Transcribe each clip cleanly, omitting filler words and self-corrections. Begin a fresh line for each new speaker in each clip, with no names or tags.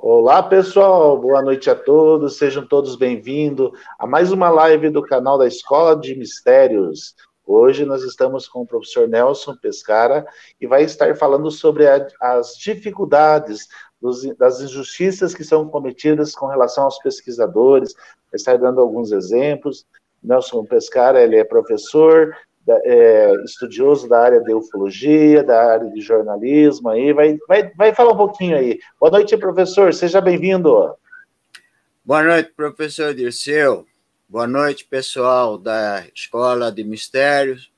Olá, pessoal, boa noite a todos, sejam todos bem-vindos a mais uma live do canal da Escola de Mistérios. Hoje nós estamos com o professor Nelson Pescara e vai estar falando sobre as dificuldades das injustiças que são cometidas com relação aos pesquisadores, vai estar dando alguns exemplos. Nelson Pescara, ele é professor, estudioso da área de ufologia, da área de jornalismo, aí vai falar um pouquinho aí. Boa noite, professor, seja bem-vindo.
Boa noite, professor Dirceu. Boa noite, pessoal da Escola de Mistérios.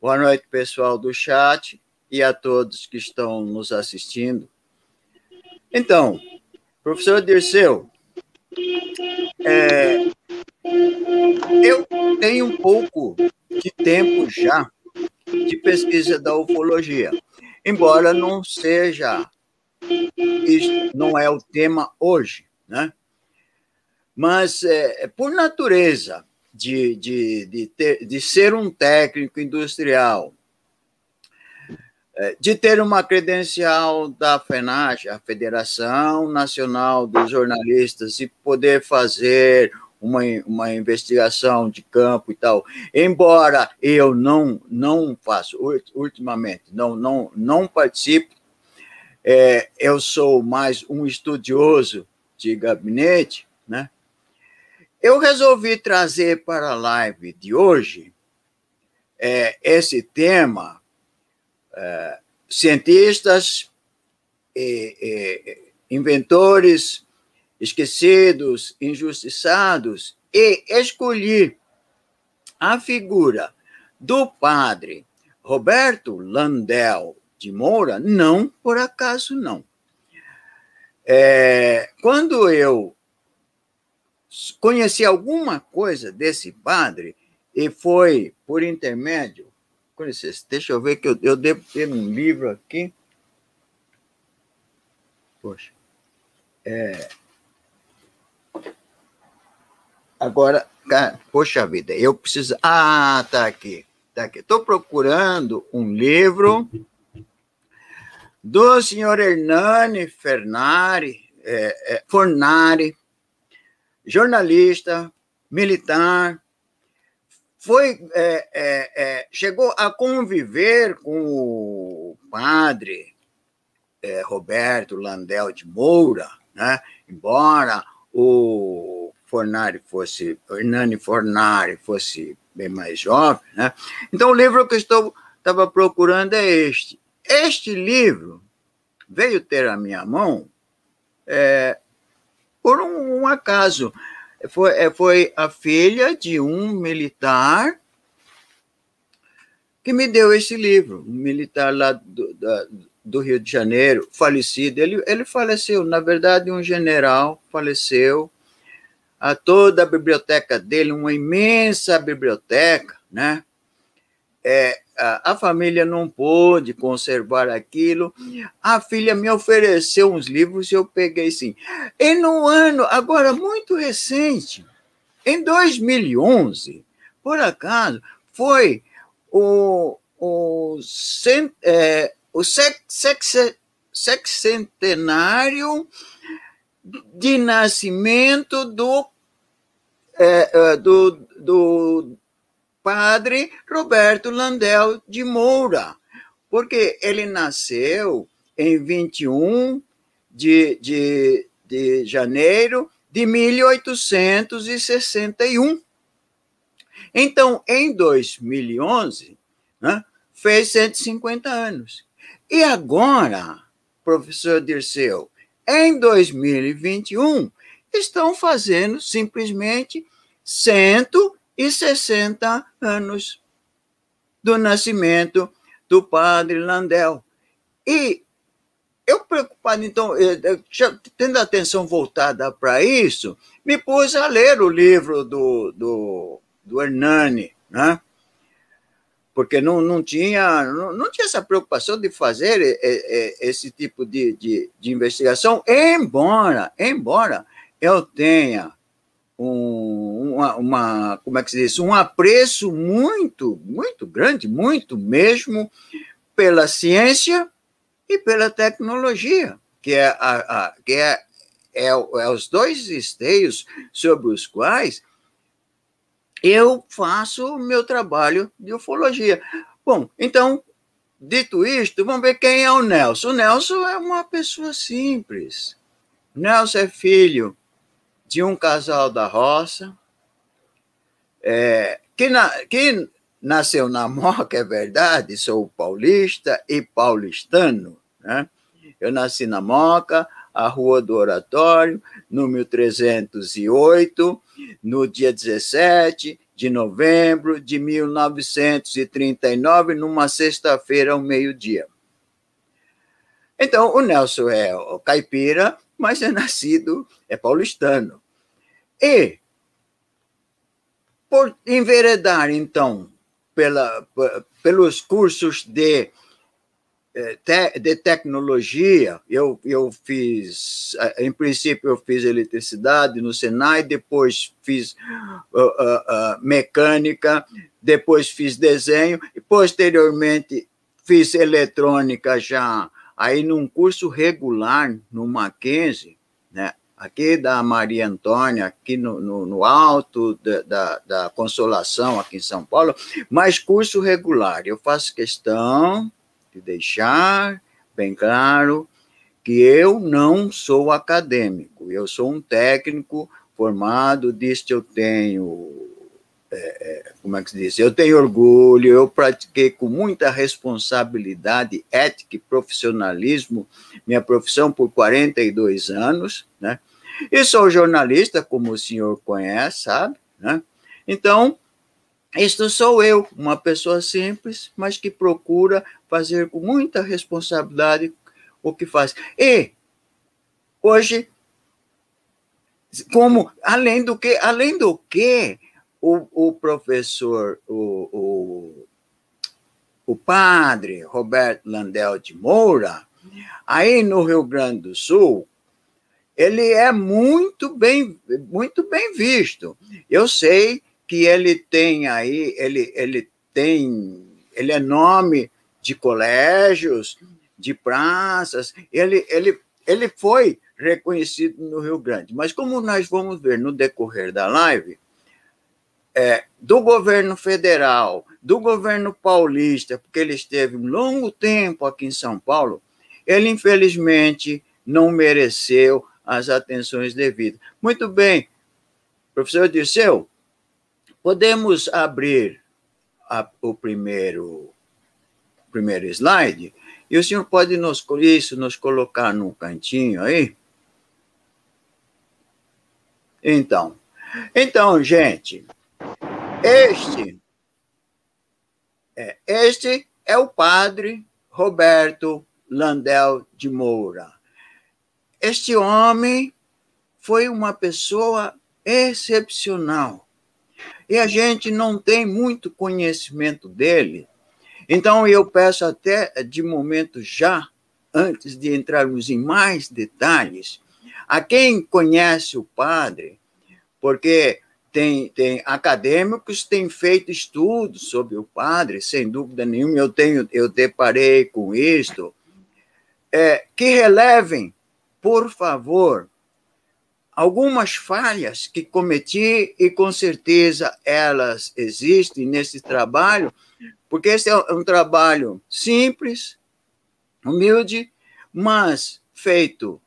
Boa noite, pessoal do chat e a todos que estão nos assistindo. Então, professor Dirceu, eu tenho um pouco de tempo já de pesquisa da ufologia, embora não seja, isso não é o tema hoje, né? Mas, por natureza de ser um técnico industrial, de ter uma credencial da FENAGE, a Federação Nacional dos Jornalistas, e poder fazer uma investigação de campo e tal, embora eu não faço, ultimamente, não participo, eu sou mais um estudioso de gabinete, né? Eu resolvi trazer para a live de hoje esse tema, cientistas, inventores, esquecidos, injustiçados, e escolhi a figura do padre Roberto Landel de Moura, não por acaso não. Quando eu conheci alguma coisa desse padre, e foi por intermédio, com licença, deixa eu ver que eu devo ter um livro aqui. Poxa. Agora, poxa vida, eu preciso... Ah, tá aqui. Estou procurando um livro do senhor Hernani Fornari, jornalista, militar, chegou a conviver com o padre Roberto Landel de Moura, né? Embora o Hernani Fornari fosse bem mais jovem, né? Então, o livro que eu estava procurando é este. Este livro veio ter a minha mão por um acaso. Foi a filha de um militar que me deu esse livro, um militar lá do Rio de Janeiro, falecido. Ele faleceu, na verdade, um general faleceu. Toda a biblioteca dele, uma imensa biblioteca, né? A família não pôde conservar aquilo. A filha me ofereceu uns livros e eu peguei sim. E no ano, agora muito recente, em 2011, por acaso, foi o sexcentenário de nascimento do padre Roberto Landel de Moura, porque ele nasceu em 21 de janeiro de 1861. Então, em 2011, né, fez 150 anos. E agora, professor Dirceu, em 2021, estão fazendo simplesmente 160 anos do nascimento do padre Landel. E eu preocupado, então, tendo a atenção voltada para isso, me pus a ler o livro do Hernani, né? Porque não tinha essa preocupação de fazer esse tipo de investigação, embora eu tenha como é que se diz? Um apreço muito, muito grande, muito mesmo, pela ciência e pela tecnologia, que é os dois esteios sobre os quais eu faço o meu trabalho de ufologia. Bom, então, dito isto, vamos ver quem é o Nelson. O Nelson é uma pessoa simples. O Nelson é filho de um casal da roça, que nasceu na Moca, é verdade, sou paulista e paulistano, né? Eu nasci na Moca, a Rua do Oratório, número 308, no dia 17 de novembro de 1939, numa sexta-feira, ao meio-dia. Então, o Nelson é o caipira, mas é paulistano. E, por enveredar, então, pelos cursos de tecnologia, eu fiz, em princípio, eu fiz eletricidade no Senai, depois fiz mecânica, depois fiz desenho, e posteriormente fiz eletrônica já, aí num curso regular, no Mackenzie, né? Aqui da Maria Antônia, aqui no alto da Consolação, aqui em São Paulo, mas curso regular. Eu faço questão de deixar bem claro que eu não sou acadêmico, eu sou um técnico formado, disto eu tenho, como é que se diz? Eu tenho orgulho, eu pratiquei com muita responsabilidade, ética e profissionalismo minha profissão por 42 anos, né? E sou jornalista, como o senhor conhece, sabe, né? Então, isto sou eu, uma pessoa simples, mas que procura fazer com muita responsabilidade o que faz. E, hoje, além do que o professor, o padre Roberto Landel de Moura, aí no Rio Grande do Sul, ele é muito bem visto. Eu sei que ele tem aí, ele é nome de colégios, de praças, ele foi reconhecido no Rio Grande. Mas como nós vamos ver no decorrer da live, do governo federal, do governo paulista, porque ele esteve um longo tempo aqui em São Paulo, ele infelizmente não mereceu as atenções devidas. Muito bem, professor Dirceu, podemos abrir o primeiro slide, e o senhor pode nos colocar num cantinho aí? Então, gente, este é o padre Roberto Landel de Moura. Este homem foi uma pessoa excepcional. E a gente não tem muito conhecimento dele. Então, eu peço até, de momento já, antes de entrarmos em mais detalhes, a quem conhece o padre, porque tem acadêmicos que têm feito estudos sobre o padre, sem dúvida nenhuma, eu deparei com isto, que relevem, por favor, algumas falhas que cometi, e com certeza elas existem nesse trabalho, porque esse é um trabalho simples, humilde, mas feito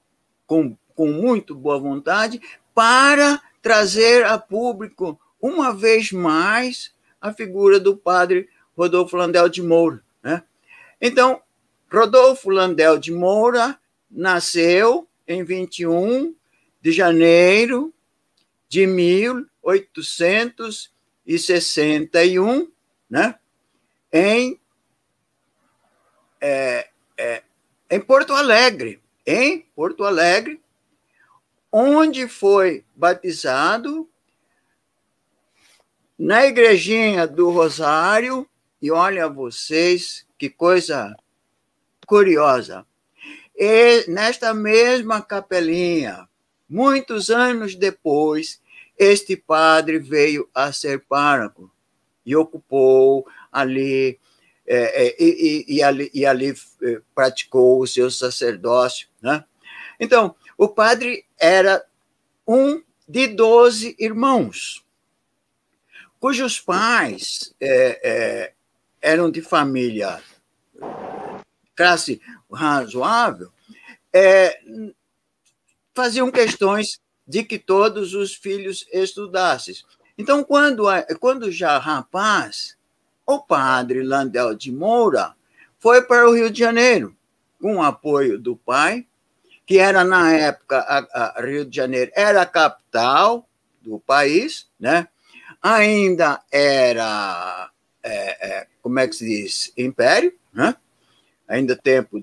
com muito boa vontade, para trazer a público, uma vez mais, a figura do padre Rodolfo Landel de Moura, né? Então, Rodolfo Landel de Moura nasceu em 21 de janeiro de 1861, né? Em Porto Alegre, onde foi batizado na igrejinha do Rosário, e olha vocês que coisa curiosa. E nesta mesma capelinha, muitos anos depois, este padre veio a ser pároco e ocupou ali, ali praticou o seu sacerdócio, né? Então, o padre era um de 12 irmãos, cujos pais eram de família classe razoável, faziam questões de que todos os filhos estudassem. Então, quando já rapaz, o padre Landel de Moura foi para o Rio de Janeiro, com o apoio do pai, que era, na época, a Rio de Janeiro era a capital do país, né? Ainda era, como é que se diz, império, né? Ainda tempo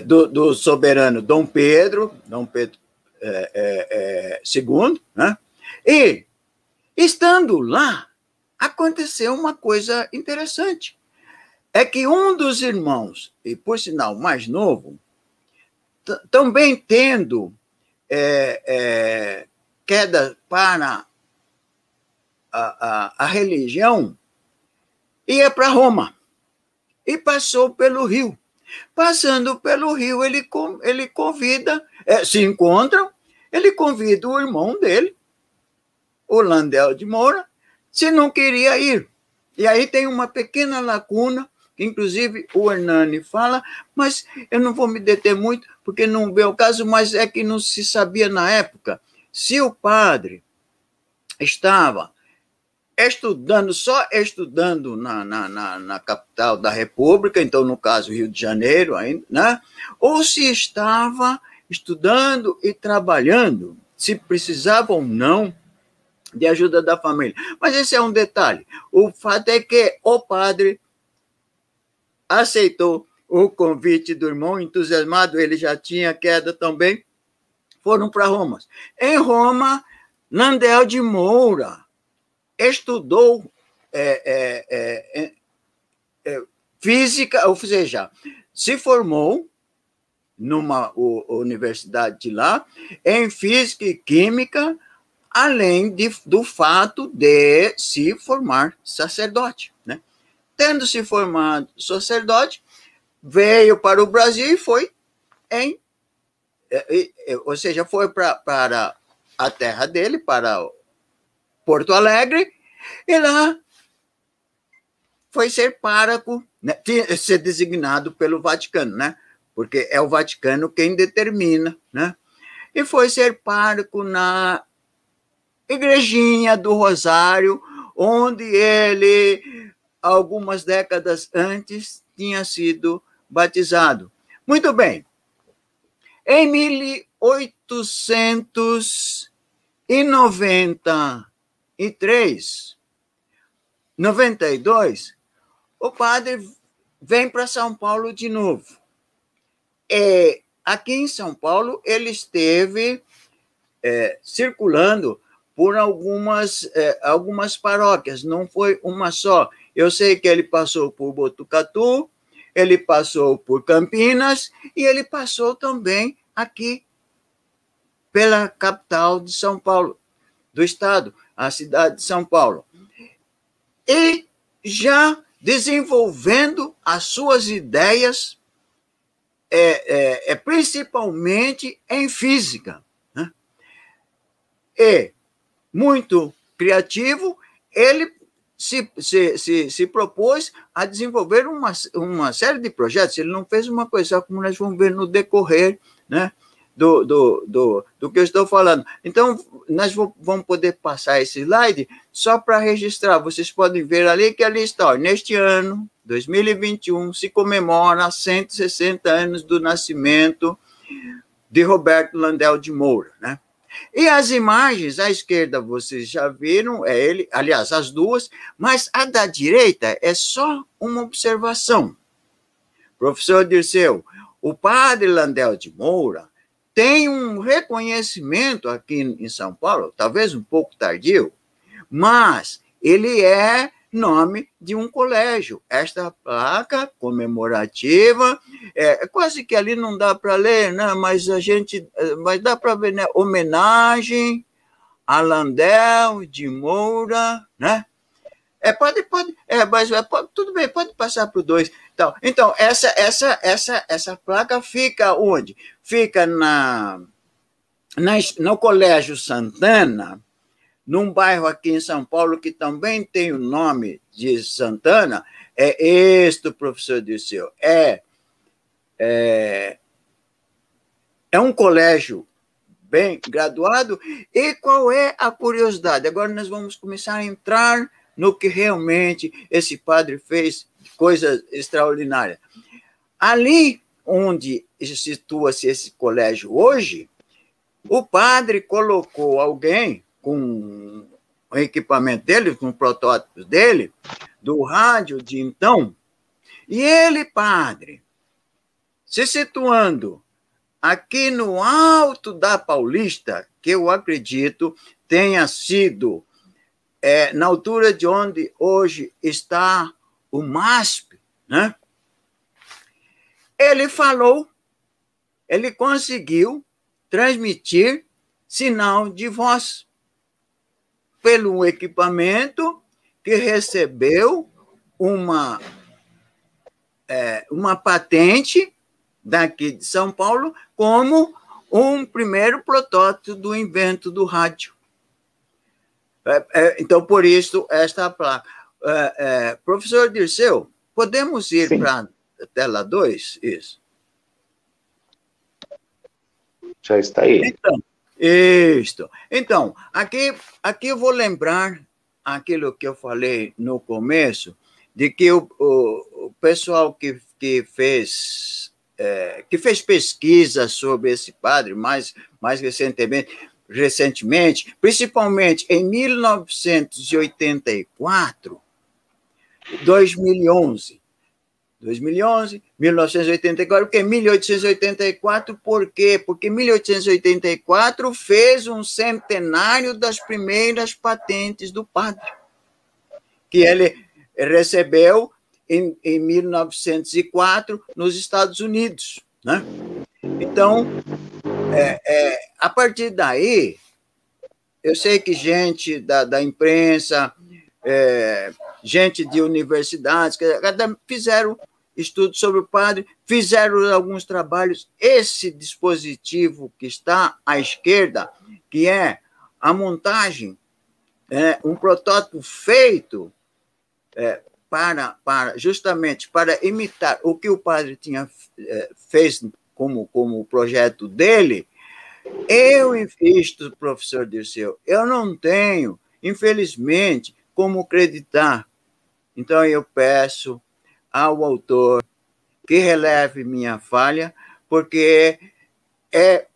do soberano Dom Pedro II, né? E, estando lá, aconteceu uma coisa interessante. É que um dos irmãos, e por sinal mais novo, também tendo queda para a religião, ia para Roma e passou pelo Rio. Passando pelo Rio, ele convida, se encontram, ele convida o irmão dele, o Landel de Moura, se não queria ir. E aí tem uma pequena lacuna, que inclusive o Hernani fala, mas eu não vou me deter muito, porque não vê o caso, mas é que não se sabia na época se o padre estava só estudando na capital da República, então, no caso, Rio de Janeiro, ainda, né? Ou se estava estudando e trabalhando, se precisava ou não de ajuda da família. Mas esse é um detalhe. O fato é que o padre aceitou o convite do irmão, entusiasmado, ele já tinha queda também, foram para Roma. Em Roma, Landel de Moura estudou física, ou seja, se formou numa universidade de lá, em física e química, além do fato de se formar sacerdote, né? Tendo se formado sacerdote, veio para o Brasil e foi ou seja, foi para a terra dele, para Porto Alegre, e lá foi ser pároco, né, ser designado pelo Vaticano, né? Porque é o Vaticano quem determina, né? E foi ser pároco na Igrejinha do Rosário, onde ele, algumas décadas antes, tinha sido batizado. Muito bem. Em 1892, o padre vem para São Paulo de novo. Aqui em São Paulo, ele esteve circulando por algumas paróquias, não foi uma só. Eu sei que ele passou por Botucatu, ele passou por Campinas e ele passou também aqui pela capital de São Paulo, do estado, a cidade de São Paulo. E já desenvolvendo as suas ideias, principalmente em física, né? E muito criativo, ele se propôs a desenvolver uma série de projetos. Ele não fez uma coisa, como nós vamos ver no decorrer, né, do que eu estou falando. Então, nós vamos poder passar esse slide só para registrar. Vocês podem ver ali que ali está. Neste ano, 2021, se comemora 160 anos do nascimento de Roberto Landel de Moura, né? E as imagens, à esquerda, vocês já viram, é ele, aliás, as duas, mas a da direita é só uma observação. Professor Dirceu, o padre Landel de Moura tem um reconhecimento aqui em São Paulo, talvez um pouco tardio, mas ele é nome de um colégio. Esta placa comemorativa, quase que ali não dá para ler, né? Mas dá para ver, né? Homenagem a Landel de Moura, né? Tudo bem, pode passar para o 2. Então essa placa fica onde? Fica no Colégio Santana, num bairro aqui em São Paulo que também tem o nome de Santana. É este, professor Dirceu. É um colégio bem graduado. E qual é a curiosidade? Agora nós vamos começar a entrar no que realmente esse padre fez, coisas extraordinárias. Ali onde situa-se esse colégio hoje, o padre colocou alguém com o equipamento dele, com protótipos dele, do rádio de então, e ele, padre, se situando aqui no alto da Paulista, que eu acredito tenha sido na altura de onde hoje está o MASP, né? Ele falou, ele conseguiu transmitir sinal de voz pelo equipamento que recebeu uma patente daqui de São Paulo como um primeiro protótipo do invento do rádio. Então, por isso, esta placa. Professor Dirceu, podemos ir para a tela 2? Isso.
Já está aí.
Então, aqui eu vou lembrar aquilo que eu falei no começo, de que o pessoal que fez pesquisa sobre esse padre mais recentemente, principalmente em 1984, 2011, 1984, porque 1884, por quê? Porque 1884 fez um centenário das primeiras patentes do padre, que ele recebeu em 1904 nos Estados Unidos, né? Então, a partir daí, eu sei que gente da imprensa, gente de universidades, fizeram estudos sobre o padre, fizeram alguns trabalhos. Esse dispositivo que está à esquerda, que é a montagem, um protótipo feito justamente para imitar o que o padre fez como projeto dele. Eu invisto, professor Dirceu, eu não tenho, infelizmente, como acreditar. Então, eu peço ao autor que releve minha falha, porque é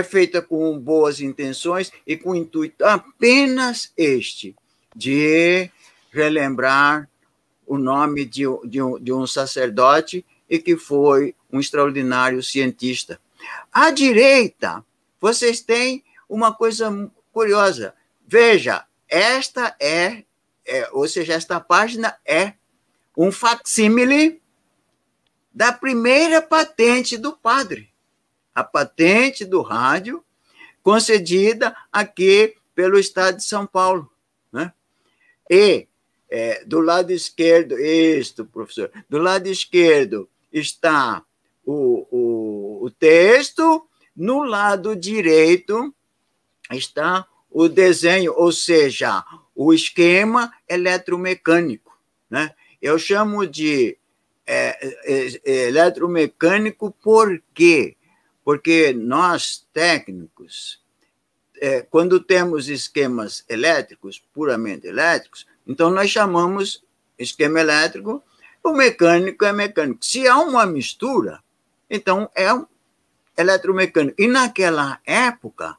feita com boas intenções e com o intuito apenas de relembrar o nome de um sacerdote e que foi um extraordinário cientista. À direita, vocês têm uma coisa curiosa. Veja, esta página é um facsímile da primeira patente do padre, a patente do rádio, concedida aqui pelo Estado de São Paulo, né? E do lado esquerdo, professor, do lado esquerdo está o texto, no lado direito está o desenho, ou seja, o esquema eletromecânico, né? Eu chamo de eletromecânico por quê? Porque nós, técnicos, quando temos esquemas elétricos, puramente elétricos, então nós chamamos esquema elétrico, o mecânico é mecânico. Se há uma mistura, então é um eletromecânico. E naquela época,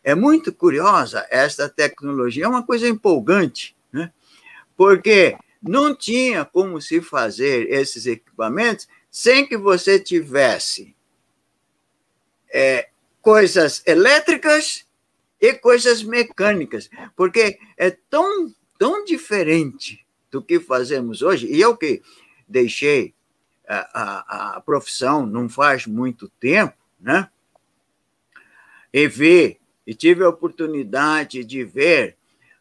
é muito curiosa esta tecnologia, é uma coisa empolgante, né? Porque não tinha como se fazer esses equipamentos sem que você tivesse coisas elétricas e coisas mecânicas, porque é tão diferente do que fazemos hoje. E eu que deixei a profissão não faz muito tempo, né? E tive a oportunidade de ver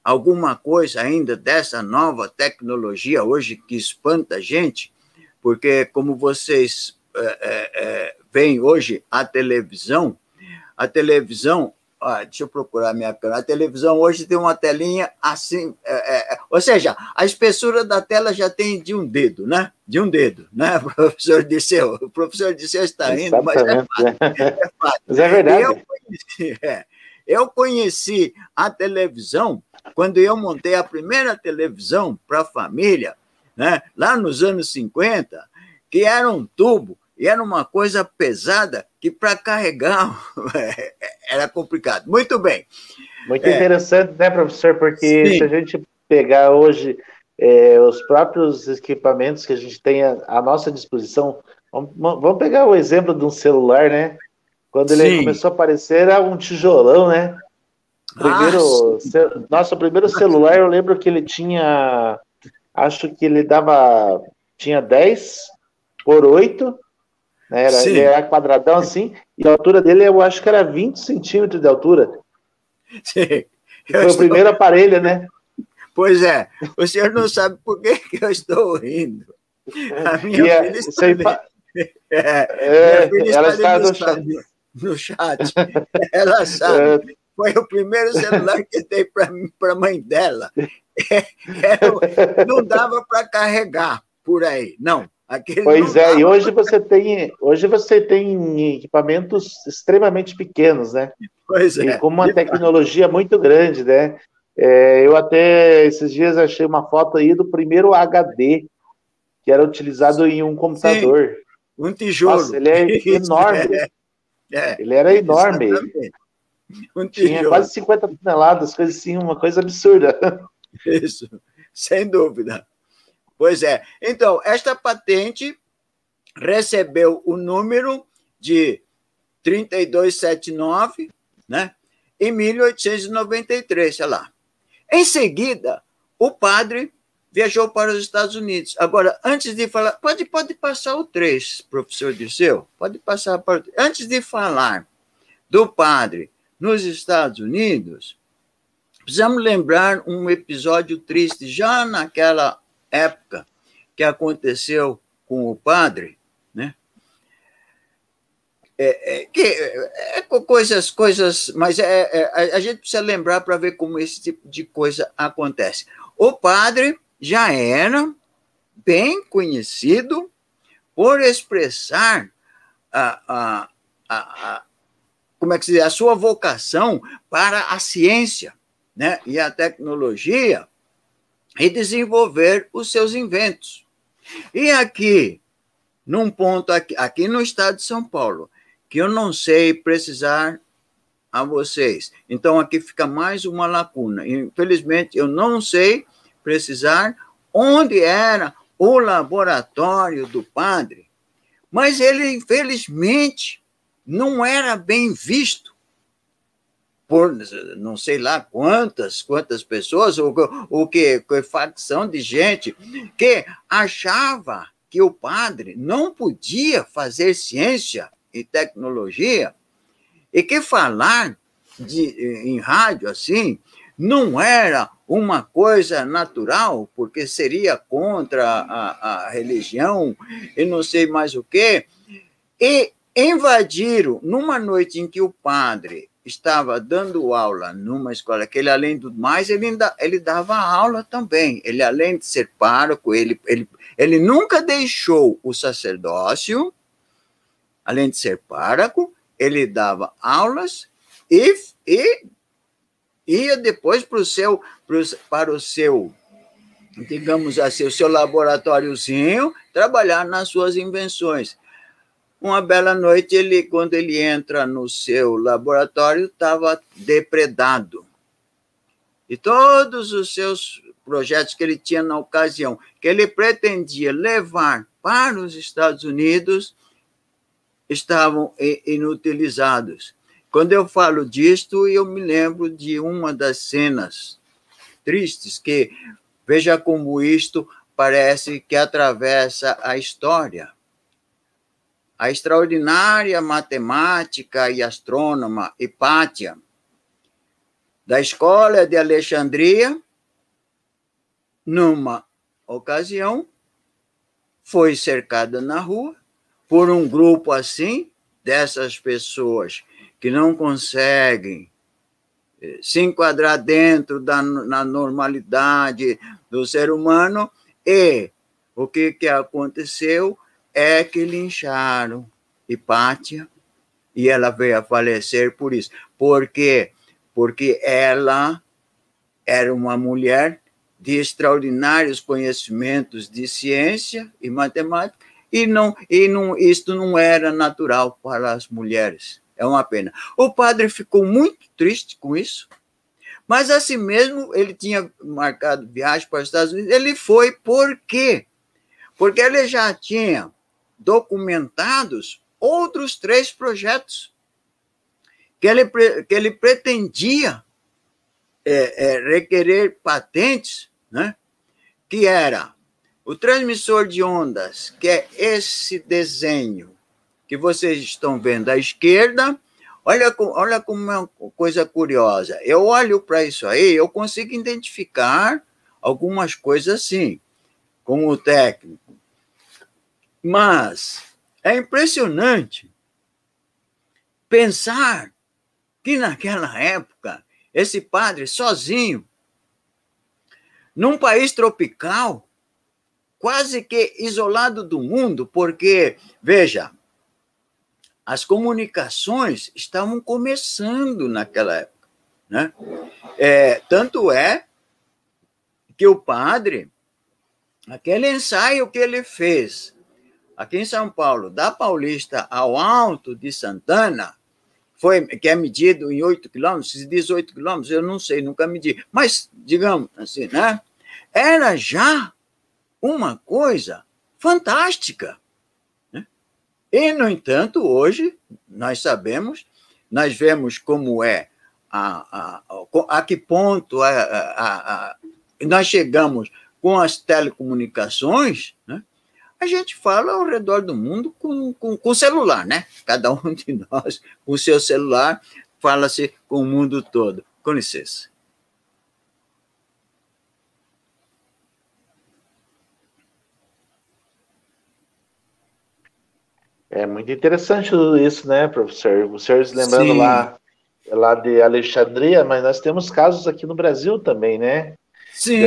alguma coisa ainda dessa nova tecnologia hoje que espanta a gente, porque como vocês veem hoje a televisão, deixa eu procurar minha câmera, a televisão hoje tem uma telinha assim, ou seja, a espessura da tela já tem de um dedo, né? De um dedo, né, professor Dirceu? O professor Dirceu está indo, mas é fato. É fato.
Mas é verdade.
Eu conheci a televisão quando eu montei a primeira televisão para a família, né, lá nos anos 50, que era um tubo, e era uma coisa pesada que para carregar era complicado. Muito bem.
Muito interessante, né, professor? Porque
Sim.
se a gente pegar hoje os próprios equipamentos que a gente tem à nossa disposição, vamos pegar o exemplo de um celular, né? Quando ele começou a aparecer, era um tijolão, né? Nosso primeiro celular, eu lembro que ele tinha, acho que tinha 10 por 8, né? Ele era quadradão assim, e a altura dele eu acho que era 20 centímetros de altura.
Sim.
Foi o primeiro aparelho, né?
Pois é, o senhor não sabe por que eu estou rindo. A minha filha está ali. Minha filha
ela
está
ali
no chat. Ela sabe. Foi o primeiro celular que eu dei para a mãe dela. Não dava para carregar por aí, não.
Pois é, e hoje você tem equipamentos extremamente pequenos, né?
Pois é.
E com uma tecnologia muito grande, né? Eu até esses dias achei uma foto aí do primeiro HD que era utilizado em um computador.
Sim, um tijolo.
Nossa, ele é enorme. Ele era enorme.
Exatamente. Um
tinha quase 50 toneladas, coisa assim, uma coisa absurda.
Isso, sem dúvida. Pois é. Então, esta patente recebeu o número de 3279, né, em 1893, sei lá. Em seguida, o padre viajou para os Estados Unidos. Agora, antes de falar... Pode passar o 3, professor Dirceu? Pode passar para... Antes de falar do padre nos Estados Unidos, precisamos lembrar um episódio triste já naquela época que aconteceu com o padre, né? Coisas, mas a gente precisa lembrar para ver como esse tipo de coisa acontece. O padre já era bem conhecido por expressar como é que se diz, a sua vocação para a ciência, né, e a tecnologia e desenvolver os seus inventos. E aqui, num ponto aqui no estado de São Paulo, que eu não sei precisar a vocês. Então, aqui fica mais uma lacuna. Infelizmente, eu não sei precisar onde era o laboratório do padre, mas ele, infelizmente, não era bem visto por não sei lá quantas pessoas, ou que facção de gente que achava que o padre não podia fazer ciência e tecnologia, e que falar em rádio assim não era uma coisa natural, porque seria contra a religião e não sei mais o quê. E invadiram, numa noite em que o padre estava dando aula numa escola, que ele, além do mais, ele dava aula também. Ele, além de ser pároco, ele nunca deixou o sacerdócio, além de ser pároco, ele dava aulas e ia depois para o seu, digamos assim, o seu laboratóriozinho, trabalhar nas suas invenções. Uma bela noite, quando ele entra no seu laboratório, estava depredado. E todos os seus projetos que ele tinha na ocasião, que ele pretendia levar para os Estados Unidos, estavam inutilizados. Quando eu falo disto, eu me lembro de uma das cenas tristes, que veja como isto parece que atravessa a história. A extraordinária matemática e astrônoma Hipátia da escola de Alexandria, numa ocasião, foi cercada na rua por um grupo assim, dessas pessoas que não conseguem se enquadrar dentro na normalidade do ser humano, e o que aconteceu é que lincharam Hipátia, e ela veio a falecer por isso. Por quê? Porque ela era uma mulher de extraordinários conhecimentos de ciência e matemática, e isto não era natural para as mulheres. É uma pena. O padre ficou muito triste com isso, mas assim mesmo ele tinha marcado viagem para os Estados Unidos. Ele foi por quê? Porque ele já tinha documentados outros 3 projetos que ele pretendia requerer patentes, né? Que era o transmissor de ondas, que é esse desenho que vocês estão vendo à esquerda. Olha como é uma coisa curiosa. Eu olho para isso aí, eu consigo identificar algumas coisas assim, como técnico. Mas é impressionante pensar que naquela época, esse padre sozinho, num país tropical, quase que isolado do mundo, porque, veja, as comunicações estavam começando naquela época, né? Tanto é que o padre, aquele ensaio que ele fez aqui em São Paulo, da Paulista ao Alto de Santana, que é medido em 8 quilômetros, se diz 8 quilômetros, eu não sei, nunca medi, mas, digamos assim, né? Era já uma coisa fantástica. E, no entanto, hoje, nós sabemos, nós vemos como é, a que ponto nós chegamos com as telecomunicações, né? A gente fala ao redor do mundo com celular, né? Cada um de nós, com o seu celular, fala-se com o mundo todo. Com licença.
É muito interessante tudo isso, né, professor? O senhor lembrando
Sim,
lá de Alexandria, mas nós temos casos aqui no Brasil também, né?
sim,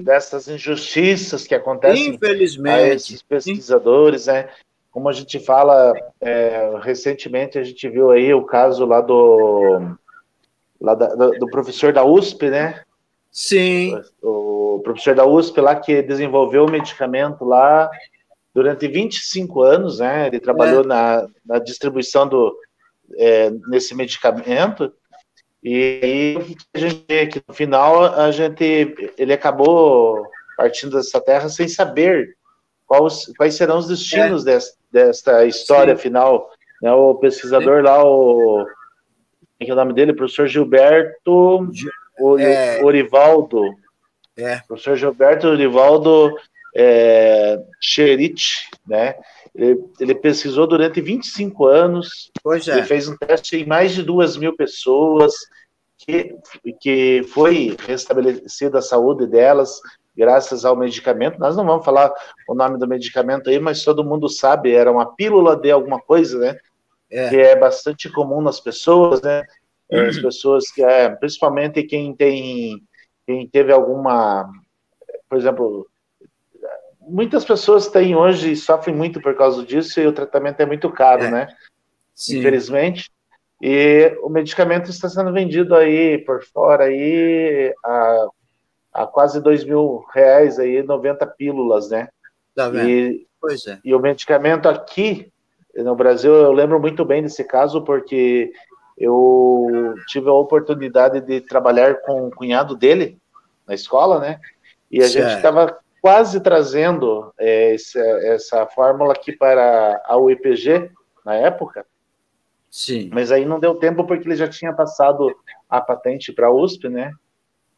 Dessas injustiças que acontecem a
infelizmente.
esses pesquisadores, né? Como a gente fala, recentemente a gente viu aí o caso do professor da USP, né?
Sim,
O professor da USP lá que desenvolveu o medicamento lá durante 25 anos, né? Ele trabalhou na distribuição nesse medicamento. E o que a gente vê que no final ele acabou partindo dessa terra sem saber quais serão os destinos desta história
sim,
final. Né? O
sim.
pesquisador lá, que é o nome dele, professor Gilberto
É,
Orivaldo,
é,
professor Gilberto Orivaldo Cherich, né? Ele pesquisou durante 25 anos,
pois
ele
é.
fez um teste em mais de 2.000 pessoas, que foi restabelecida a saúde delas graças ao medicamento. Nós não vamos falar o nome do medicamento aí, mas todo mundo sabe, era uma pílula de alguma coisa, né? Que
É.
é bastante comum nas pessoas, né? As pessoas que, principalmente quem teve alguma, por exemplo, muitas pessoas têm hoje e sofrem muito por causa disso e o tratamento é muito caro,
É,
né?
sim,
Infelizmente. E o medicamento está sendo vendido aí por fora aí a quase R$ 2.000 aí, 90 pílulas, né?
tá vendo?
E,
Pois é.
e o medicamento aqui no Brasil, eu lembro muito bem desse caso porque eu tive a oportunidade de trabalhar com o cunhado dele na escola, né? E a gente
Certo,
estava quase trazendo essa fórmula aqui para a UEPG na época,
sim.
mas aí não deu tempo porque ele já tinha passado a patente para a USP, né?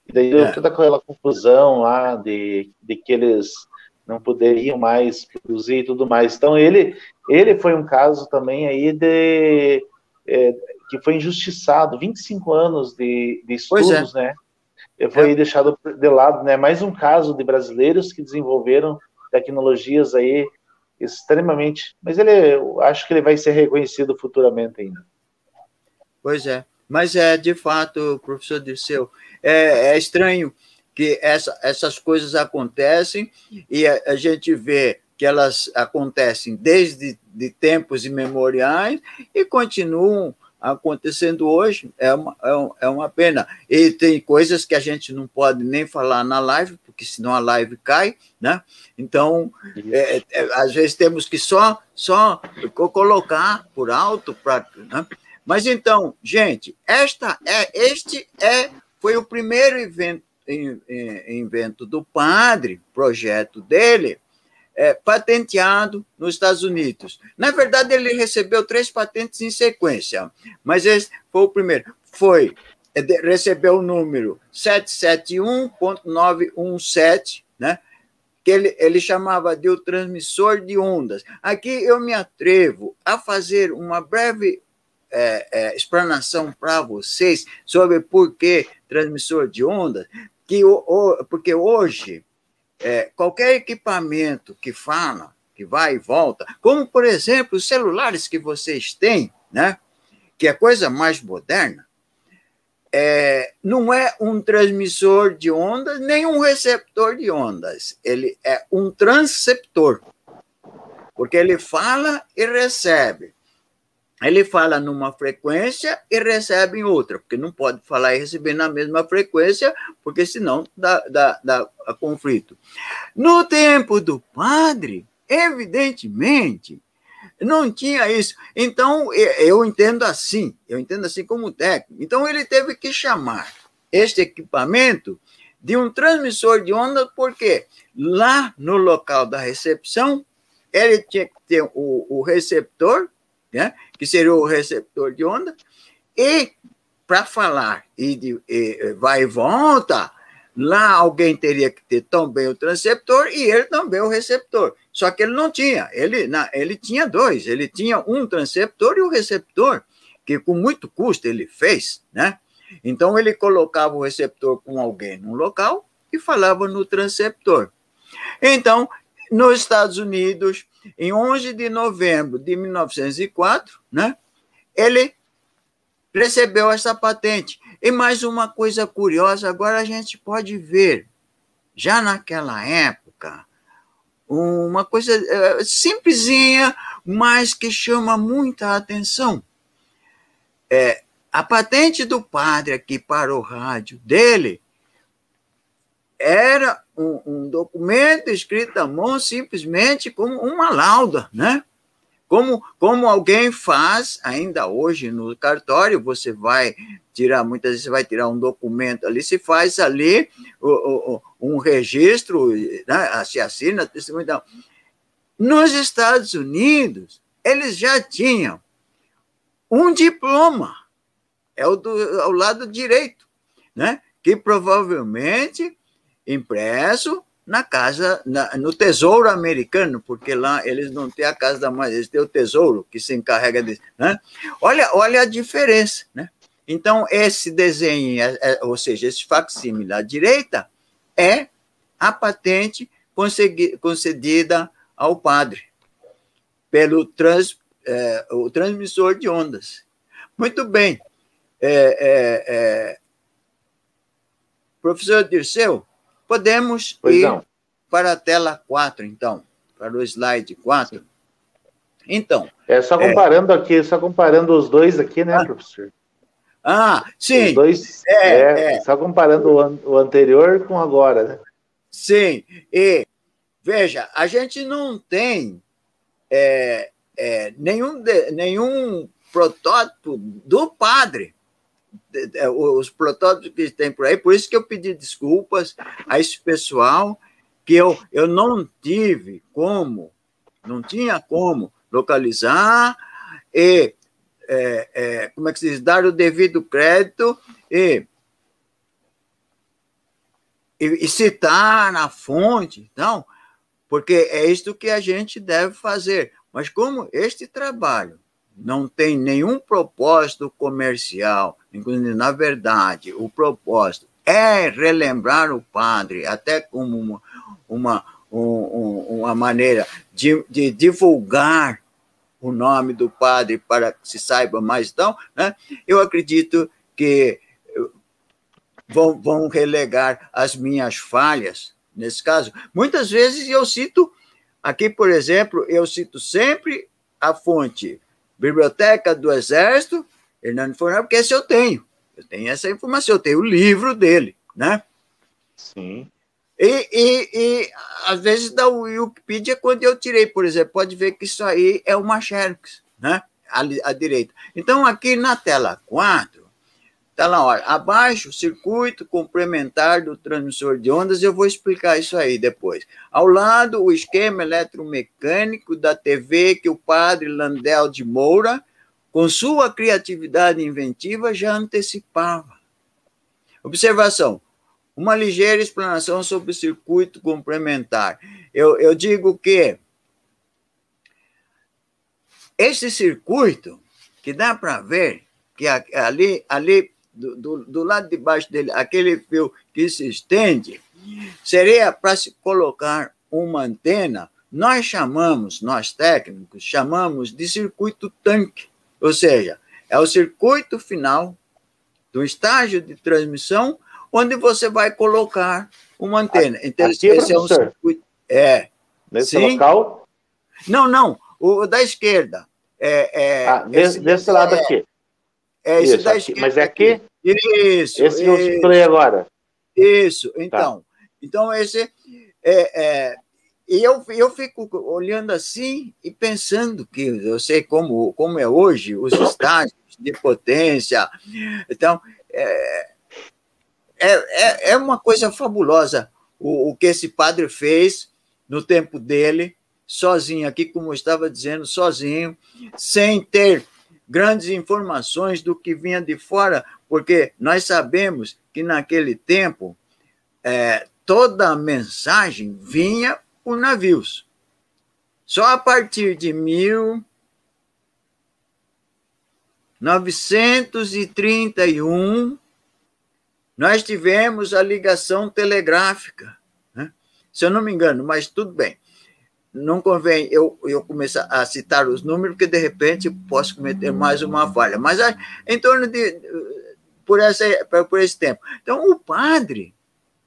E daí deu
É,
toda aquela confusão lá de que eles não poderiam mais produzir e tudo mais. Então ele foi um caso também aí que foi injustiçado, 25 anos de
Pois é.
estudos, né? Foi deixado de lado, né? Mais um caso de brasileiros que desenvolveram tecnologias aí extremamente... Mas eu acho que ele vai ser reconhecido futuramente ainda.
Pois é. Mas de fato, professor Dirceu, estranho que essas coisas acontecem e a gente vê que elas acontecem desde de tempos imemoriais e continuam acontecendo hoje. É uma pena. E tem coisas que a gente não pode nem falar na live, porque senão a live cai, né? Então, às vezes temos que só colocar por alto para... Né? Mas então, gente, foi o primeiro invento do padre, projeto dele, patenteado nos Estados Unidos. Na verdade, ele recebeu 3 patentes em sequência, mas esse foi o primeiro. Recebeu o número 771.917, né? Que ele chamava de o transmissor de ondas. Aqui eu me atrevo a fazer uma breve explanação para vocês sobre por que transmissor de ondas, porque hoje qualquer equipamento que fala, que vai e volta, como, por exemplo, os celulares que vocês têm, né, que é coisa mais moderna, não é um transmissor de ondas, nem um receptor de ondas. Ele é um transceptor, porque ele fala e recebe. Ele fala numa frequência e recebe em outra, porque não pode falar e receber na mesma frequência, porque senão dá conflito. No tempo do padre, evidentemente, não tinha isso. Então, eu entendo assim como técnico. Então, ele teve que chamar este equipamento de um transmissor de onda, porque lá no local da recepção, ele tinha que ter o receptor, né, que seria o receptor de onda, e para falar vai e volta, lá alguém teria que ter também o transceptor e ele também o receptor. Só que ele não tinha, ele tinha 2, ele tinha um transceptor e um receptor, que com muito custo ele fez, né? Então ele colocava o receptor com alguém num local e falava no transceptor. Então, nos Estados Unidos, em 11 de novembro de 1904, né, ele recebeu essa patente. E mais uma coisa curiosa, agora a gente pode ver, já naquela época, uma coisa simplesinha, mas que chama muita atenção. A patente do padre aqui para o rádio dele era um documento escrito à mão simplesmente como uma lauda, né? Como alguém faz ainda hoje no cartório, você vai tirar, muitas vezes você vai tirar um documento ali, se faz ali um registro, né? Se assina, testemunho. Então, nos Estados Unidos, eles já tinham um diploma, ao lado direito, né? Que provavelmente impresso na casa, no Tesouro Americano, porque lá eles não têm a Casa da Moeda, eles têm o Tesouro, que se encarrega disso, né? Olha a diferença, né? Então, esse desenho, ou seja, esse facsímile à direita, é a patente concedida ao padre pelo o transmissor de ondas. Muito bem. Professor Dirceu, podemos ir para a tela 4, então, para o slide 4. Sim. Então...
só comparando os dois aqui, né, professor?
Sim.
Os dois, só comparando o anterior com agora, né?
Sim, e veja, a gente não tem nenhum protótipo do padre, os protótipos que tem por aí, por isso que eu pedi desculpas a esse pessoal, que eu não tinha como localizar e, como é que se diz, dar o devido crédito e citar na fonte, então, porque é isto que a gente deve fazer. Mas como este trabalho não tem nenhum propósito comercial. Na verdade, o propósito é relembrar o padre, até como uma maneira de divulgar o nome do padre para que se saiba mais. Então, né, eu acredito que vão relegar as minhas falhas, nesse caso. Muitas vezes eu cito, aqui, por exemplo, eu cito sempre a fonte Biblioteca do Exército, Hernando Fornal, porque esse eu tenho essa informação, eu tenho o livro dele, né?
Sim.
E às vezes da Wikipedia, quando eu tirei, por exemplo, pode ver que isso aí é uma Xerox, né? À direita. Então, aqui na tela 4, está lá, olha, abaixo, circuito complementar do transmissor de ondas, eu vou explicar isso aí depois. Ao lado, o esquema eletromecânico da TV que o padre Landel de Moura, com sua criatividade inventiva, já antecipava. Observação, uma ligeira explanação sobre o circuito complementar. Eu digo que esse circuito, que dá para ver, que ali do lado de baixo dele, aquele fio que se estende, seria para se colocar uma antena, nós técnicos, chamamos de circuito tanque, ou seja, é o circuito final do estágio de transmissão, onde você vai colocar uma antena. Então,
aqui,
esse
professor?
é um circuito.
Nesse
sim?
local?
Não, o da esquerda.
Desse lado aqui.
Esse
isso,
da
aqui.
esquerda.
Mas é aqui?
Isso.
Esse que eu citei agora.
Isso, então.
Tá.
Então, esse. E eu fico olhando assim e pensando que eu sei como é hoje os estágios de potência. Então, é uma coisa fabulosa o que esse padre fez no tempo dele, sozinho, aqui, como eu estava dizendo, sozinho, sem ter grandes informações do que vinha de fora, porque nós sabemos que naquele tempo toda a mensagem vinha por navios. Só a partir de 1931 nós tivemos a ligação telegráfica, né? Se eu não me engano, mas tudo bem. Não convém eu começar a citar os números, porque de repente posso cometer mais uma falha. Mas em torno de por esse tempo. Então, o padre,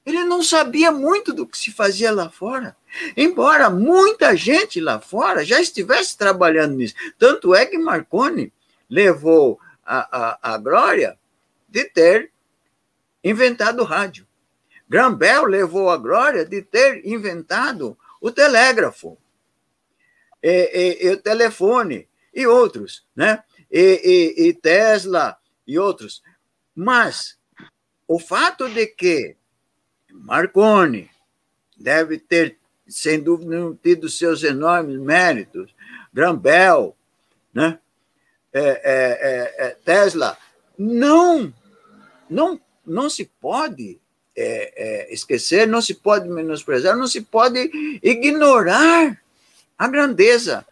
ele não sabia muito do que se fazia lá fora, embora muita gente lá fora já estivesse trabalhando nisso. Tanto é que Marconi levou a glória de ter inventado o rádio. Graham Bell levou a glória de ter inventado o telégrafo, e o telefone, e outros, né? E Tesla, e outros. Mas o fato de que Marconi deve ter, sem dúvida, tido seus enormes méritos, Graham Bell, né? Tesla, não se pode esquecer, não se pode menosprezar, não se pode ignorar a grandeza,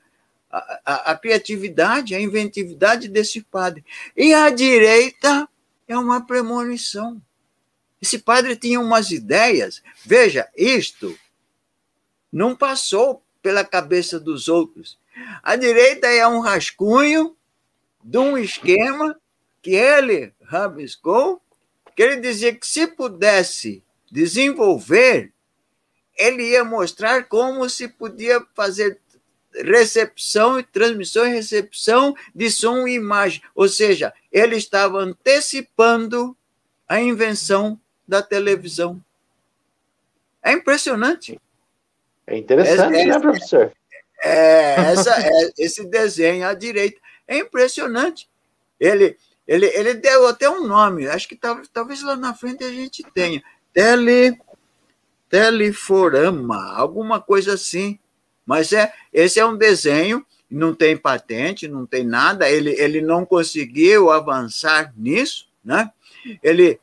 a criatividade, a inventividade desse padre. E a direita é uma premonição. Esse padre tinha umas ideias. Veja, isto não passou pela cabeça dos outros. A direita é um rascunho de um esquema que ele rabiscou, que ele dizia que se pudesse desenvolver, ele ia mostrar como se podia fazer recepção e transmissão e recepção de som e imagem. Ou seja, ele estava antecipando a invenção da televisão. É impressionante.
É interessante, né, professor?
Esse desenho à direita é impressionante. Ele deu até um nome, acho que talvez lá na frente a gente tenha. Teleforama, alguma coisa assim. Mas esse é um desenho, não tem patente, não tem nada, ele não conseguiu avançar nisso, né? Ele,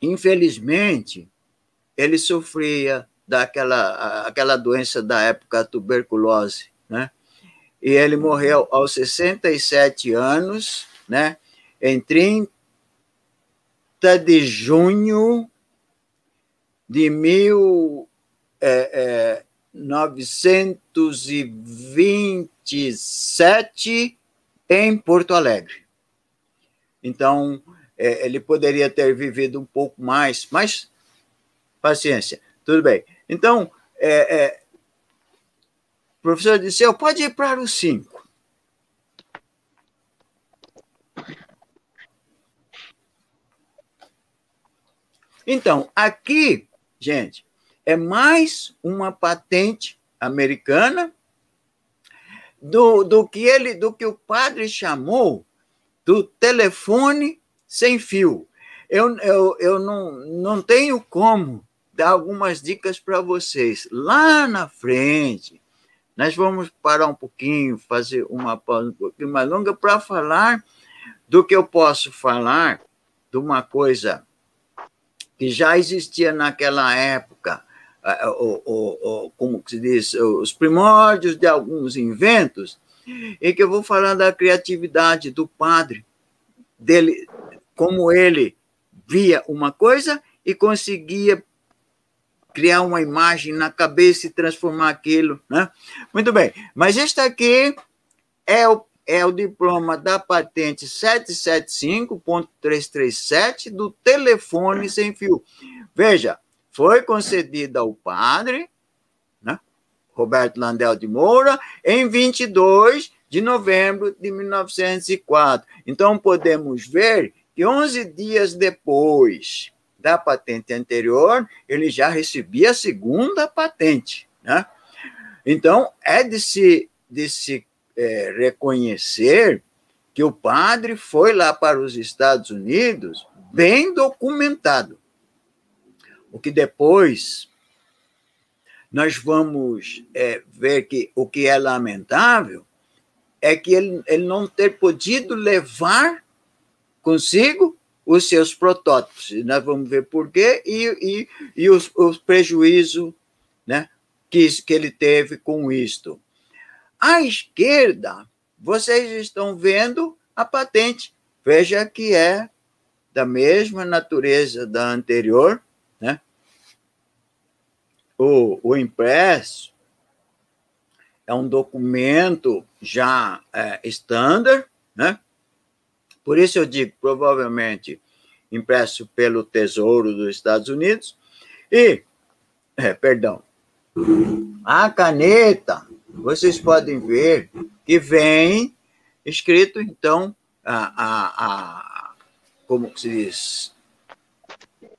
infelizmente, ele sofria aquela doença da época, a tuberculose, né? e ele morreu aos 67 anos, né, em 30 de junho de 1927, em Porto Alegre. Então, ele poderia ter vivido um pouco mais, mas paciência, tudo bem. Então, professor Disseu, pode ir para os 5. Então, aqui, gente, é mais uma patente americana do que o padre chamou do telefone sem fio. Eu não tenho como dar algumas dicas para vocês. Lá na frente, nós vamos parar um pouquinho, fazer uma pausa um pouquinho mais longa para falar do que eu posso falar de uma coisa que já existia naquela época, como se diz, os primórdios de alguns inventos, e que eu vou falar da criatividade do padre, dele, como ele via uma coisa e conseguia criar uma imagem na cabeça e transformar aquilo, né? Muito bem, mas este aqui é o diploma da patente 775.337 do telefone sem fio. Veja, foi concedida ao padre, né, Roberto Landel de Moura, em 22 de novembro de 1904. Então, podemos ver que 11 dias depois da patente anterior, ele já recebia a segunda patente, né? Então, é de se reconhecer que o padre foi lá para os Estados Unidos bem documentado. O que depois nós vamos ver que o que é lamentável é que ele não ter podido levar consigo os seus protótipos. E nós vamos ver por quê e os prejuízos, né, que ele teve com isto. À esquerda, vocês estão vendo a patente. Veja que é da mesma natureza da anterior, né? O impresso é um documento já standard, né? Por isso eu digo, provavelmente, impresso pelo Tesouro dos Estados Unidos. E, a caneta, vocês podem ver que vem escrito, então, como se diz,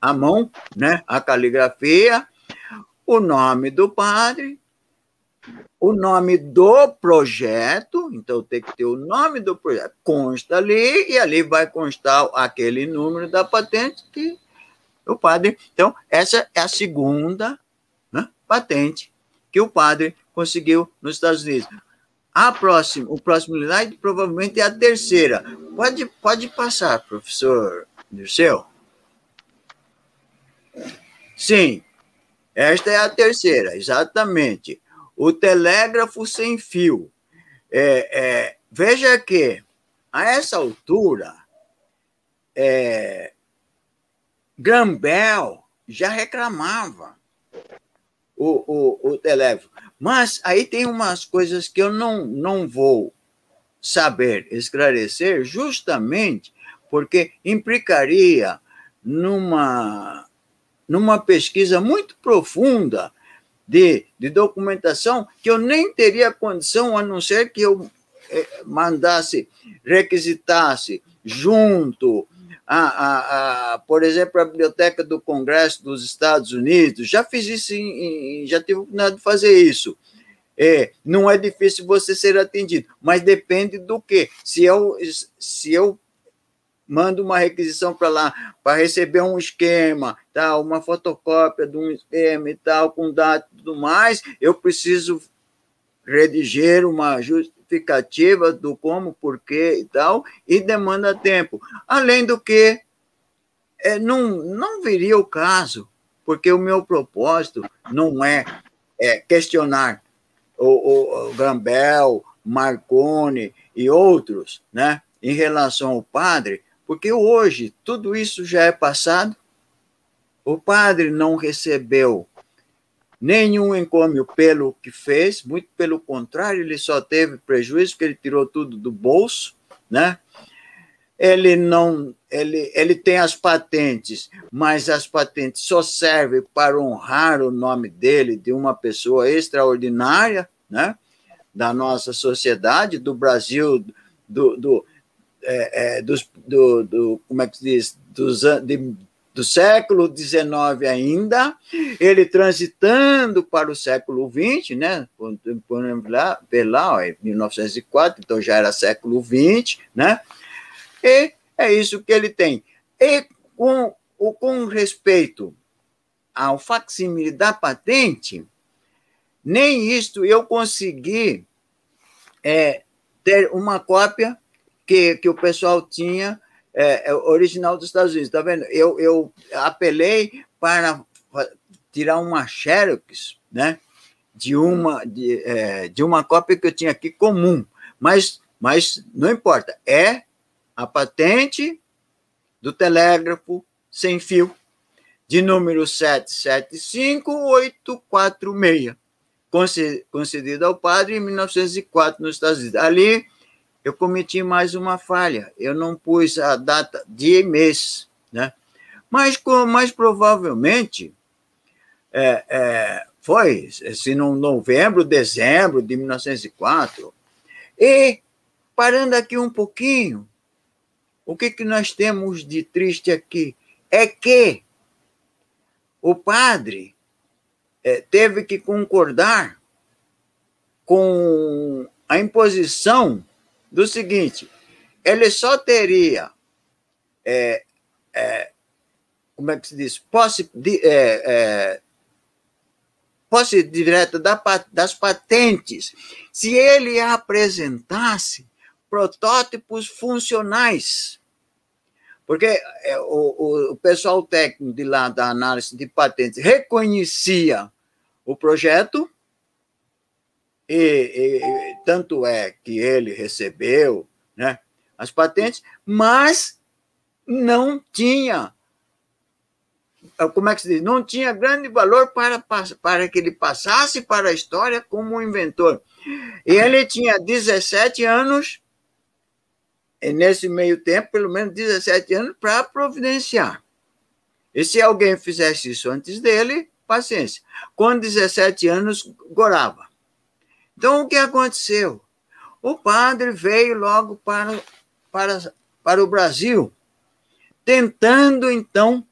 a mão, né? A caligrafia, o nome do padre, o nome do projeto, então tem que ter o nome do projeto, consta ali, e ali vai constar aquele número da patente que o padre... Então, essa é a segunda, né, patente que o padre conseguiu nos Estados Unidos. O próximo slide provavelmente é a terceira. Pode passar, professor Dirceu. Sim, esta é a terceira, exatamente. O telégrafo sem fio. Veja que, a essa altura, Graham Bell já reclamava o telégrafo. Mas aí tem umas coisas que eu não vou saber esclarecer, justamente porque implicaria numa pesquisa muito profunda de documentação que eu nem teria condição, a não ser que eu requisitasse junto por exemplo, a Biblioteca do Congresso dos Estados Unidos. Já fiz isso, já tive a oportunidade de fazer isso. Não é difícil você ser atendido, mas depende do quê? Se eu mando uma requisição para lá para receber um esquema, tal, uma fotocópia de um esquema e tal, com dados e tudo mais, eu preciso redigir uma justificativa do como, porquê e tal, e demanda tempo. Além do que, não viria o caso, porque o meu propósito não é questionar o Graham Bell, Marconi e outros, né, em relação ao padre, porque hoje tudo isso já é passado. O padre não recebeu nenhum encômio pelo que fez, muito pelo contrário, ele só teve prejuízo, porque ele tirou tudo do bolso, né? Ele tem as patentes, mas as patentes só servem para honrar o nome dele, de uma pessoa extraordinária, né? Da nossa sociedade, do Brasil, como é que se diz, do século XIX ainda, ele transitando para o século XX, né? Em 1904, então já era século XX, né? E é isso que ele tem. E com respeito ao facsímile da patente, nem isto eu consegui ter uma cópia que o pessoal tinha original dos Estados Unidos. Está vendo? Eu apelei para tirar uma xerox, né, de uma cópia que eu tinha aqui comum, mas não importa, é a patente do telégrafo sem fio, de número 775846, concedida ao padre em 1904 nos Estados Unidos. Ali eu cometi mais uma falha, eu não pus a data de mês, né? Mas provavelmente foi, se não novembro, dezembro de 1904. E, parando aqui um pouquinho, o que nós temos de triste aqui é que o padre teve que concordar com a imposição do seguinte: ele só teria, como é que se diz, posse direta das patentes, se ele apresentasse protótipos funcionais. Porque o pessoal técnico de lá da análise de patentes reconhecia o projeto, e tanto é que ele recebeu, né, as patentes, mas não tinha, como é que se diz? Não tinha grande valor para que ele passasse para a história como um inventor. E ele tinha 17 anos, e nesse meio tempo, pelo menos 17 anos, para providenciar. E se alguém fizesse isso antes dele, paciência. Com 17 anos, gorava. Então, o que aconteceu? O padre veio logo para o Brasil, tentando, então,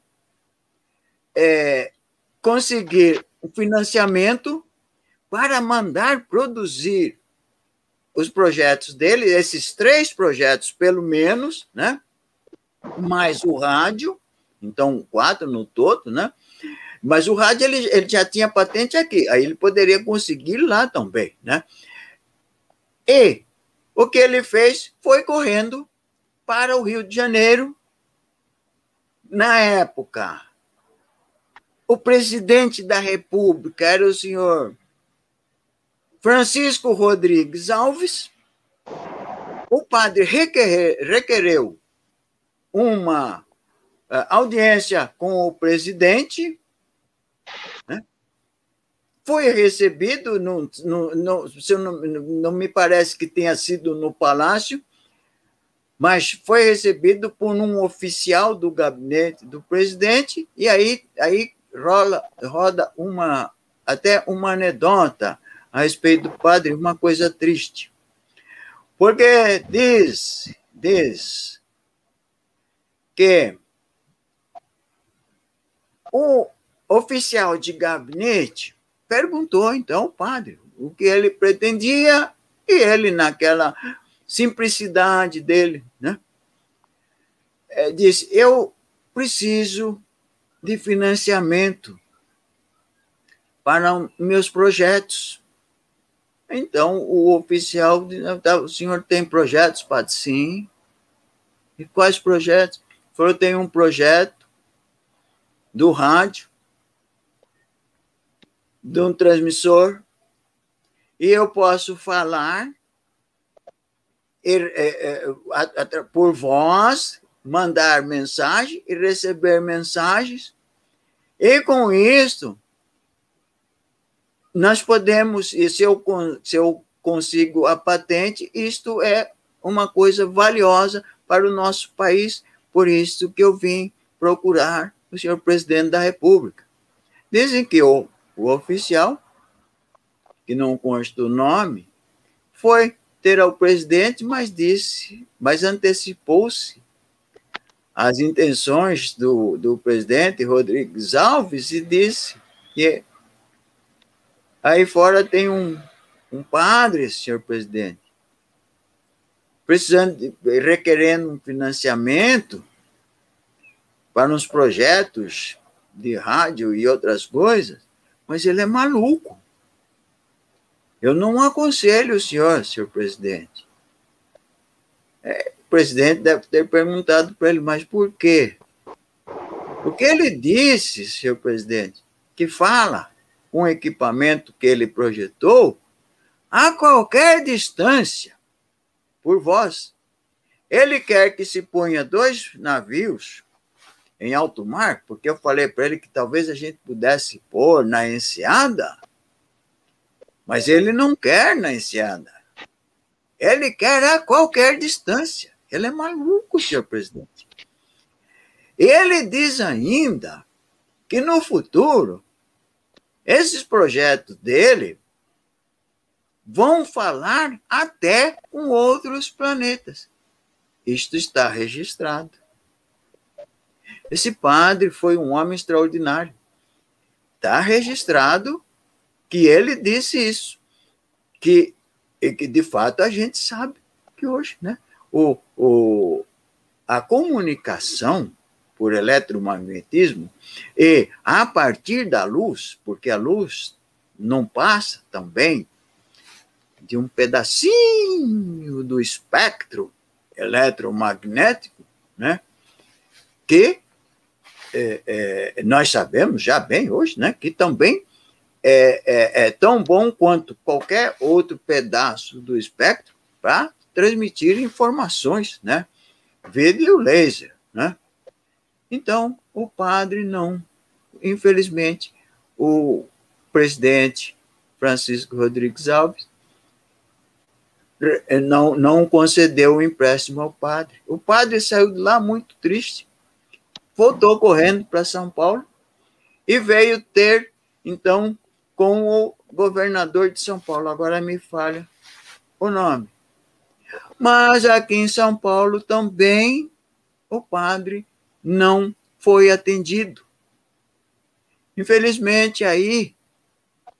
conseguir o financiamento para mandar produzir os projetos dele, esses 3 projetos, pelo menos, né? Mais o rádio, então 4 no todo, né? Mas o rádio ele já tinha patente aqui, aí ele poderia conseguir lá também, né? E o que ele fez foi correndo para o Rio de Janeiro. Na época, o presidente da República era o senhor Francisco Rodrigues Alves. O padre requereu uma audiência com o presidente, né? Foi recebido, não me parece que tenha sido no Palácio, mas foi recebido por um oficial do gabinete do presidente, e aí roda até uma anedota a respeito do padre, uma coisa triste. Porque diz que o oficial de gabinete perguntou, então, ao padre o que ele pretendia, e ele, naquela simplicidade dele, né, disse: eu preciso de financiamento para meus projetos. Então, o oficial disse: o senhor tem projetos, padre? Sim. E quais projetos? Ele falou: tem um projeto do rádio, de um transmissor, e eu posso falar por voz, mandar mensagem e receber mensagens. E com isso, nós podemos, e se eu consigo a patente, isto é uma coisa valiosa para o nosso país, por isso que eu vim procurar o senhor presidente da República. Dizem que o oficial, que não consta o nome, foi ter ao presidente, mas antecipou-se às intenções do presidente Rodrigues Alves e disse que aí fora tem um padre, senhor presidente, requerendo um financiamento para uns projetos de rádio e outras coisas, mas ele é maluco. Eu não aconselho o senhor presidente. O presidente deve ter perguntado para ele, mas por quê? Porque ele disse, senhor presidente, que fala com o equipamento que ele projetou a qualquer distância, por voz. Ele quer que se ponha 2 navios em alto mar, porque eu falei para ele que talvez a gente pudesse pôr na enseada, mas ele não quer na enseada. Ele quer a qualquer distância. Ele é maluco, senhor presidente. Ele diz ainda que no futuro, esses projetos dele vão falar até com outros planetas. Isto está registrado. Esse padre foi um homem extraordinário. Está registrado que ele disse isso. E que, de fato, a gente sabe que hoje, né, a comunicação por eletromagnetismo e a partir da luz, porque a luz não passa também de um pedacinho do espectro eletromagnético, né, que nós sabemos já bem hoje, né, que também é tão bom quanto qualquer outro pedaço do espectro para transmitir informações, né? Vídeo laser, né? Então, o padre não. Infelizmente, o presidente Francisco Rodrigues Alves não concedeu o empréstimo ao padre. O padre saiu de lá muito triste, voltou correndo para São Paulo e veio ter, então, com o governador de São Paulo. Agora me falha o nome. Mas aqui em São Paulo também o padre não foi atendido. Infelizmente, aí,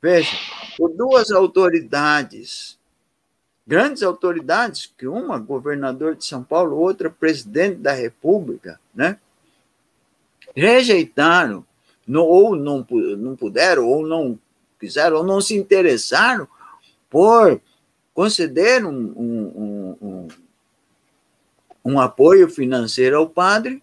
veja, por 2 autoridades, grandes autoridades, que uma governador de São Paulo, outra presidente da República, né, rejeitaram, ou não puderam, ou não quiseram, ou não se interessaram por conceder um apoio financeiro ao padre.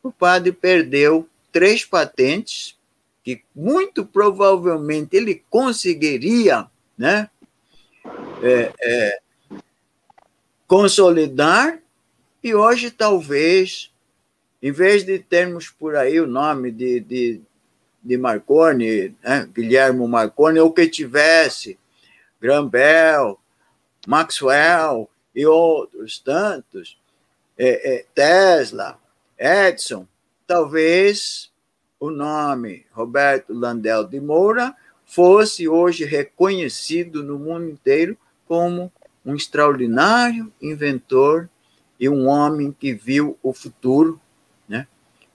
O padre perdeu 3 patentes que muito provavelmente ele conseguiria, né, consolidar, e hoje talvez, em vez de termos por aí o nome de Marconi, né, Guilherme Marconi, ou que tivesse Graham Bell, Maxwell e outros tantos, Tesla, Edison, talvez o nome Roberto Landel de Moura fosse hoje reconhecido no mundo inteiro como um extraordinário inventor e um homem que viu o futuro, né?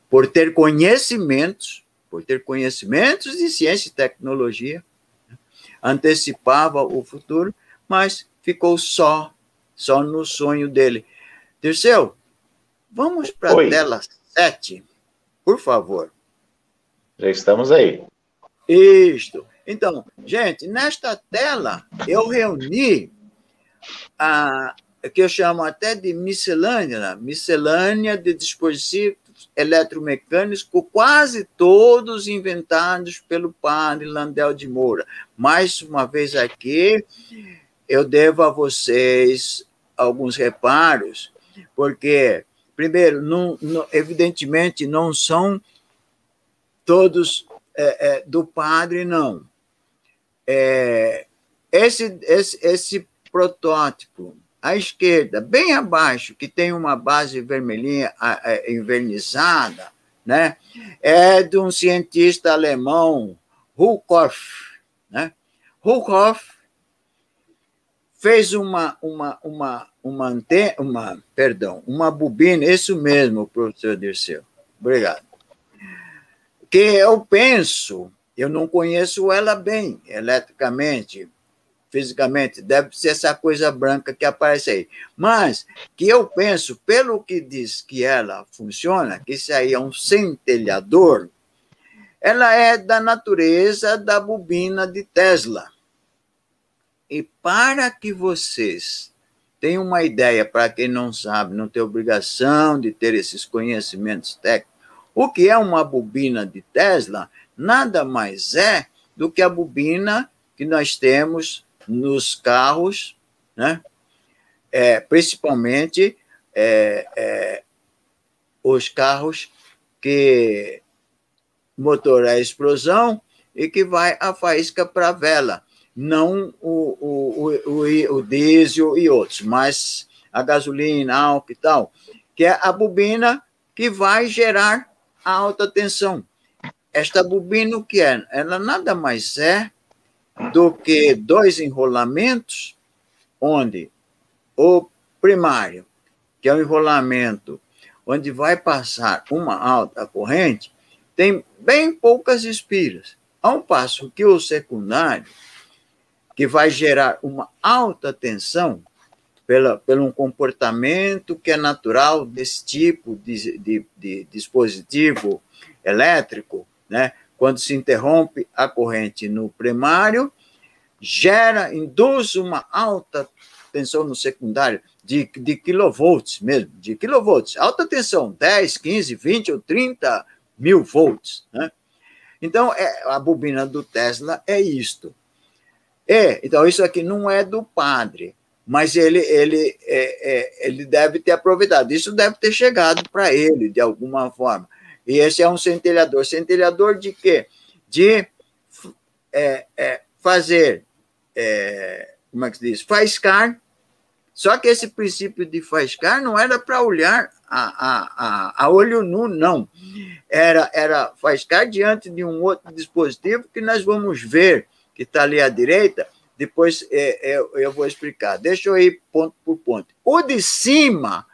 Por ter conhecimentos de ciência e tecnologia, né? Antecipava o futuro, mas ficou só no sonho dele. Dirceu, vamos para a tela 7, por favor.
Já estamos aí.
Isto. Então, gente, nesta tela eu reuni a que eu chamo até de miscelânea de dispositivos eletromecânicos, quase todos inventados pelo padre Landel de Moura. Mais uma vez aqui, eu devo a vocês alguns reparos, porque, primeiro, evidentemente, não são todos do padre, não. Esse protótipo, à esquerda, bem abaixo, que tem uma base vermelhinha envernizada, né, é de um cientista alemão, Ruhmkorff, né? Ruhmkorff fez uma bobina, isso mesmo, professor Dirceu, obrigado, que eu penso, eu não conheço ela bem, eletricamente, fisicamente, deve ser essa coisa branca que aparece aí, mas que eu penso, pelo que diz que ela funciona, que isso aí é um centelhador, ela é da natureza da bobina de Tesla. E para que vocês tenham uma ideia, para quem não sabe, não tem obrigação de ter esses conhecimentos técnicos, o que é uma bobina de Tesla nada mais é do que a bobina que nós temos nos carros, né? Principalmente os carros que motor é explosão e que vai a faísca para a vela, não o diesel e outros, mas a gasolina, álcool e tal, que é a bobina que vai gerar a alta tensão. Esta bobina, o que é? Ela nada mais é do que dois enrolamentos, onde o primário, que é o enrolamento onde vai passar uma alta corrente, tem bem poucas espiras, ao passo que o secundário, que vai gerar uma alta tensão pelo um comportamento que é natural desse tipo de dispositivo elétrico, né? Quando se interrompe a corrente no primário, induz uma alta tensão no secundário de kilovolts mesmo, de kilovolts, alta tensão, 10, 15, 20 ou 30 mil volts, né? Então, a bobina do Tesla é isto. Então, isso aqui não é do padre, mas ele deve ter aproveitado. Isso deve ter chegado para ele, de alguma forma. E esse é um centelhador. Centelhador de quê? De fazer, como é que se diz? Faiscar. Só que esse princípio de faiscar não era para olhar a olho nu, não. Era faiscar diante de um outro dispositivo que nós vamos ver, que está ali à direita, depois eu vou explicar. Deixa eu ir ponto por ponto. O de cima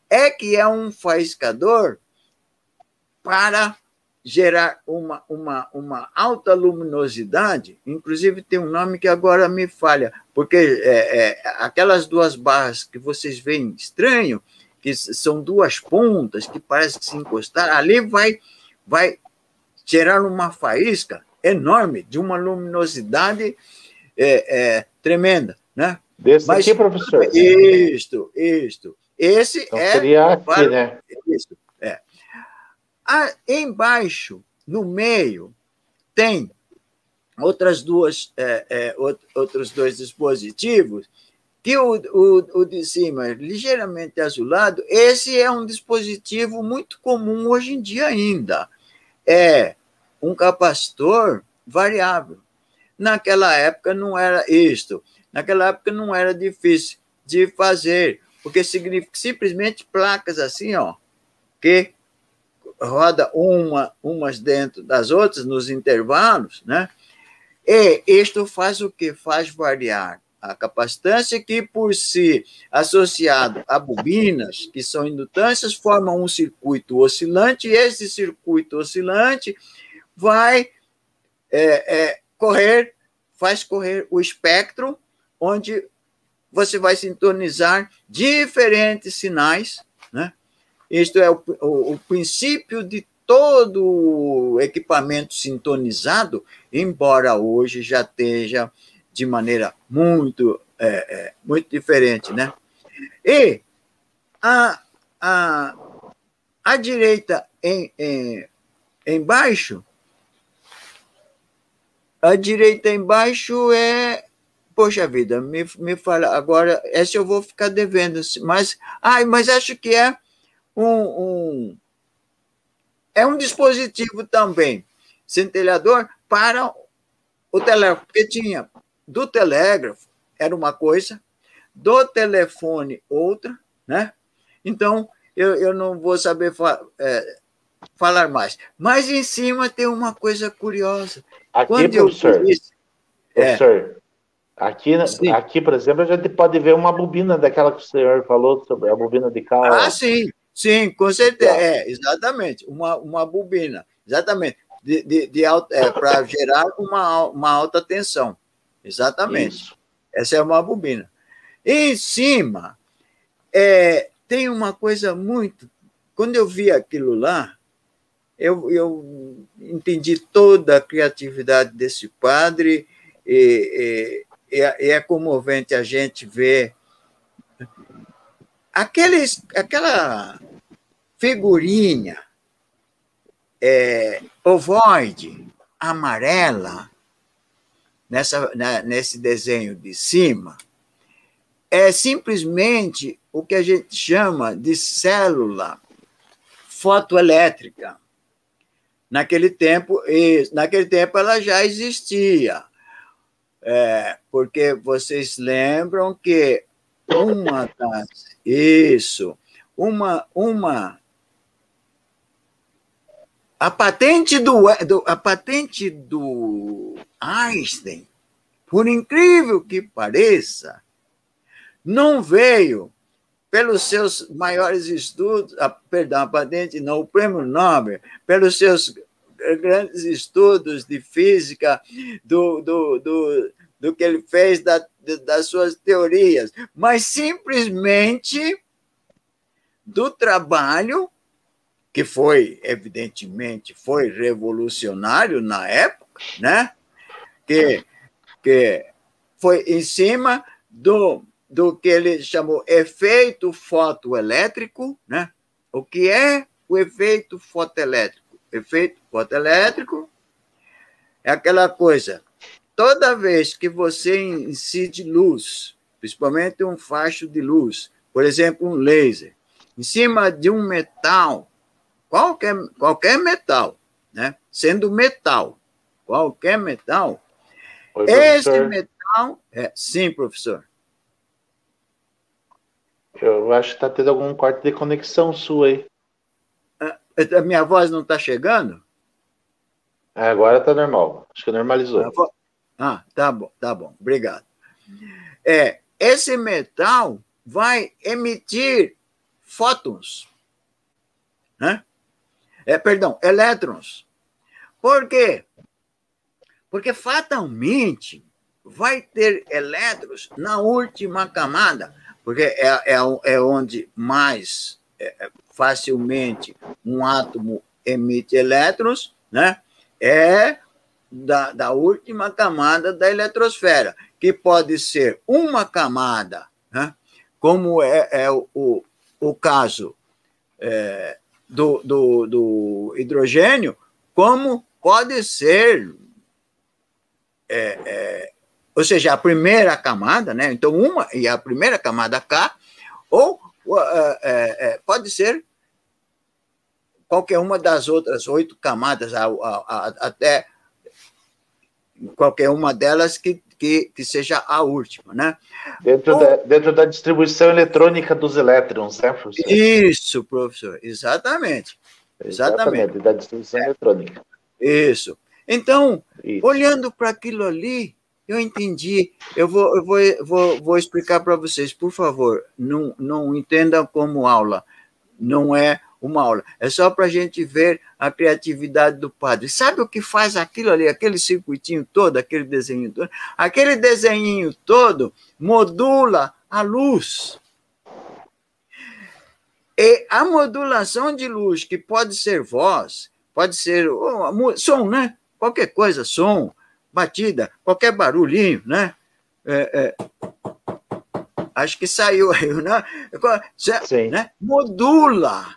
é que é um faiscador para gerar uma alta luminosidade, inclusive tem um nome que agora me falha, porque aquelas duas barras que vocês veem estranho, que são duas pontas que parecem se encostar, ali vai gerar uma faísca enorme, de uma luminosidade tremenda, né?
Desse aqui, professor?
Isto. Esse
então, seria aqui, né?
Isso, embaixo, no meio, tem outros dois dispositivos, que o de cima é ligeiramente azulado. Esse é um dispositivo muito comum hoje em dia ainda. É um capacitor variável. Naquela época não era isto. Naquela época não era difícil de fazer, porque significa simplesmente placas assim, que roda umas dentro das outras, nos intervalos, né? E isto faz o quê? Faz variar a capacitância, que, por si associado a bobinas, que são indutâncias, formam um circuito oscilante, e esse circuito oscilante vai faz correr o espectro, onde você vai sintonizar diferentes sinais, né? Isto é o princípio de todo equipamento sintonizado, embora hoje já esteja de maneira muito diferente, né? E a direita embaixo, é poxa vida, me fala, agora, essa eu vou ficar devendo, mas acho que é é um dispositivo também, centelhador para o telégrafo, porque tinha do telégrafo, era uma coisa, do telefone outra, né? Então, eu não vou saber falar mais. Mas em cima tem uma coisa curiosa.
Aqui,
quando
professor,
eu vi isso,
professor, aqui, por exemplo, a gente pode ver uma bobina daquela que o senhor falou sobre a bobina de cal.
sim, com certeza. Exatamente. Uma bobina. Exatamente. Para gerar uma alta tensão. Exatamente.
Isso.
Essa é uma bobina. Em cima, tem uma coisa muito... Quando eu vi aquilo lá, eu entendi toda a criatividade desse padre, e é comovente a gente ver aquela figurinha ovoide, amarela, nesse desenho de cima, é simplesmente o que a gente chama de célula fotoelétrica. Naquele tempo ela já existia, porque vocês lembram que a patente do Einstein, por incrível que pareça, não veio pelos seus maiores estudos, a patente não, o prêmio Nobel, pelos seus grandes estudos de física, do que ele fez, das suas teorias, mas simplesmente do trabalho, que evidentemente, foi revolucionário na época, né? Que foi em cima do que ele chamou efeito fotoelétrico, né? O que é o efeito fotoelétrico? Efeito fotoelétrico é aquela coisa, toda vez que você incide luz, principalmente um facho de luz, por exemplo, um laser, em cima de um metal, qualquer metal, né? Sendo metal, qualquer metal,
Oi,
esse
professor.
metal... Sim, professor.
Eu acho que está tendo algum corte de conexão sua aí.
A minha voz não está chegando?
Agora está normal. Acho que normalizou.
Tá bom. Obrigado. Esse metal vai emitir fótons, né? Perdão, elétrons. Por quê? Porque fatalmente vai ter elétrons na última camada, porque é onde mais facilmente um átomo emite elétrons, né? Da última camada da eletrosfera, que pode ser uma camada, né? Como é o caso do hidrogênio, como pode ser, ou seja, a primeira camada, né? Então, a primeira camada K, ou pode ser qualquer uma das outras 8 camadas, até qualquer uma delas que seja a última, né?
Dentro da distribuição eletrônica dos elétrons, né, professor?
Isso, professor, exatamente,
da distribuição eletrônica.
Isso. Então, olhando para aquilo ali, eu entendi. Eu vou explicar para vocês, por favor, não entendam como aula, não é uma aula, é só para a gente ver a criatividade do padre. Sabe o que faz aquilo ali, aquele circuitinho todo, aquele desenho todo? Aquele desenhinho todo modula a luz. E a modulação de luz, que pode ser voz, pode ser som, né? Qualquer coisa, som, batida, qualquer barulhinho, né? Acho que saiu aí, né?
Sim.
Né? Modula.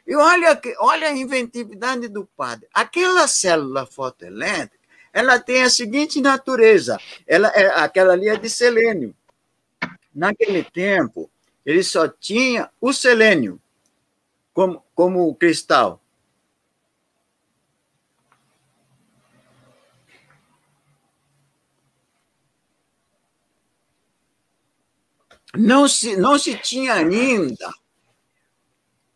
E olha a inventividade do padre. Aquela célula fotoelétrica, ela tem a seguinte natureza, aquela ali é de selênio. Naquele tempo, ele só tinha o selênio como cristal. Não se tinha ainda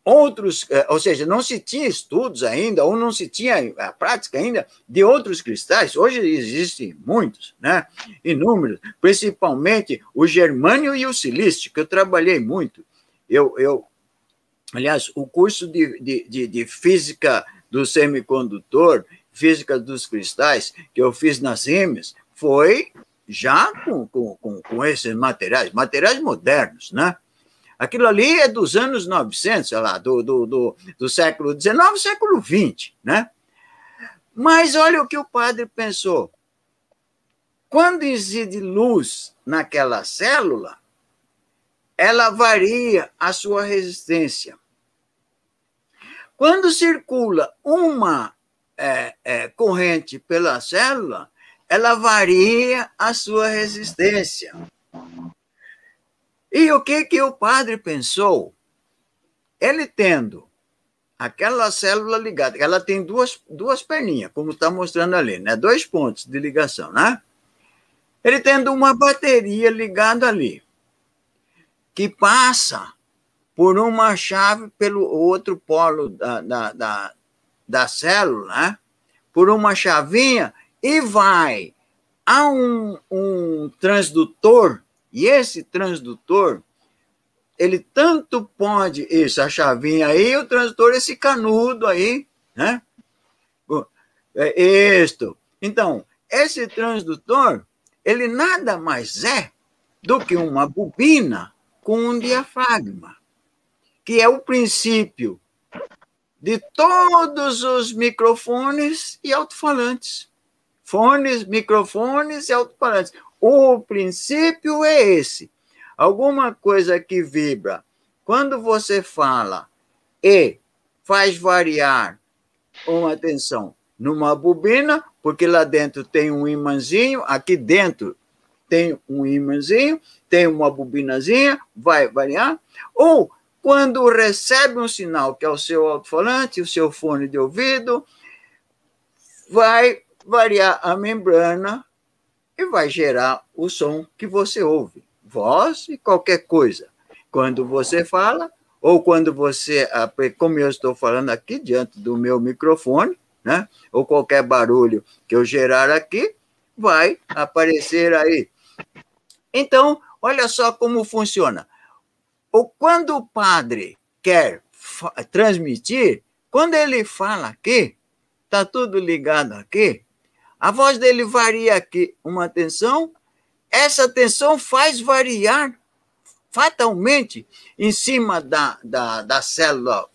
outros, ou seja, não se tinha estudos ainda, ou não se tinha a prática ainda de outros cristais. Hoje existem muitos, né? Inúmeros, principalmente o germânio e o silício, que eu trabalhei muito. Aliás, o curso de física do semicondutor, física dos cristais, que eu fiz na Siemens, foi já com esses materiais modernos, né? Aquilo ali é dos anos 900, sei lá, do século XIX, século XX, né? Mas olha o que o padre pensou. Quando incide luz naquela célula, ela varia a sua resistência. Quando circula uma corrente pela célula, ela varia a sua resistência. E o que o padre pensou? Ele tendo aquela célula ligada, ela tem duas perninhas, como está mostrando ali, né? 2 pontos de ligação, né? Ele tendo uma bateria ligada ali, que passa por uma chave pelo outro polo da célula, né? Por uma chavinha, e vai a um transdutor, e esse transdutor, ele tanto pode, isso, a chavinha aí, o transdutor, esse canudo aí, né? Isto. Então, esse transdutor, ele nada mais é do que uma bobina com um diafragma, que é o princípio de todos os microfones e alto-falantes. Fones, microfones e alto-falantes. O princípio é esse. Alguma coisa que vibra. Quando você fala e faz variar uma tensão numa bobina, porque lá dentro tem um imãzinho, aqui dentro tem um imãzinho, tem uma bobinazinha, vai variar. Ou quando recebe um sinal, que é o seu alto-falante, o seu fone de ouvido, vai variar a membrana e vai gerar o som que você ouve, voz e qualquer coisa. Quando você fala, ou quando você, como eu estou falando aqui diante do meu microfone, né? Ou qualquer barulho que eu gerar aqui, vai aparecer aí. Então, olha só como funciona. Quando o padre quer transmitir, quando ele fala aqui, está tudo ligado aqui, a voz dele varia aqui uma tensão, essa tensão faz variar fatalmente em cima da célula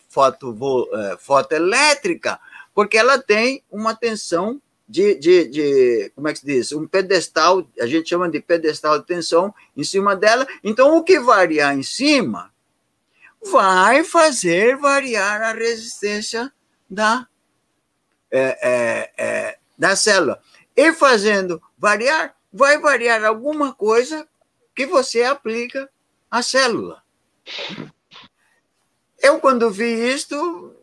fotoelétrica, porque ela tem uma tensão como é que se diz? Um pedestal, a gente chama de pedestal de tensão em cima dela. Então, o que variar em cima vai fazer variar a resistência da célula. E fazendo variar, vai variar alguma coisa que você aplica à célula. Eu, quando vi isto,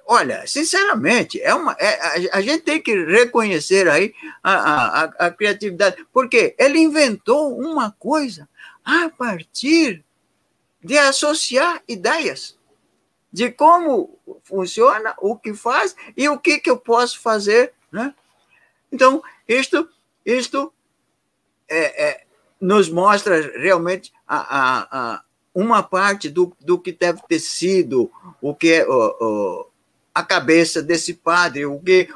olha, sinceramente, a gente tem que reconhecer aí a criatividade, porque ele inventou uma coisa a partir de associar ideias de como funciona, o que faz e o que eu posso fazer, né? Então, isto nos mostra realmente uma parte do que deve ter sido o que é a cabeça desse padre, o que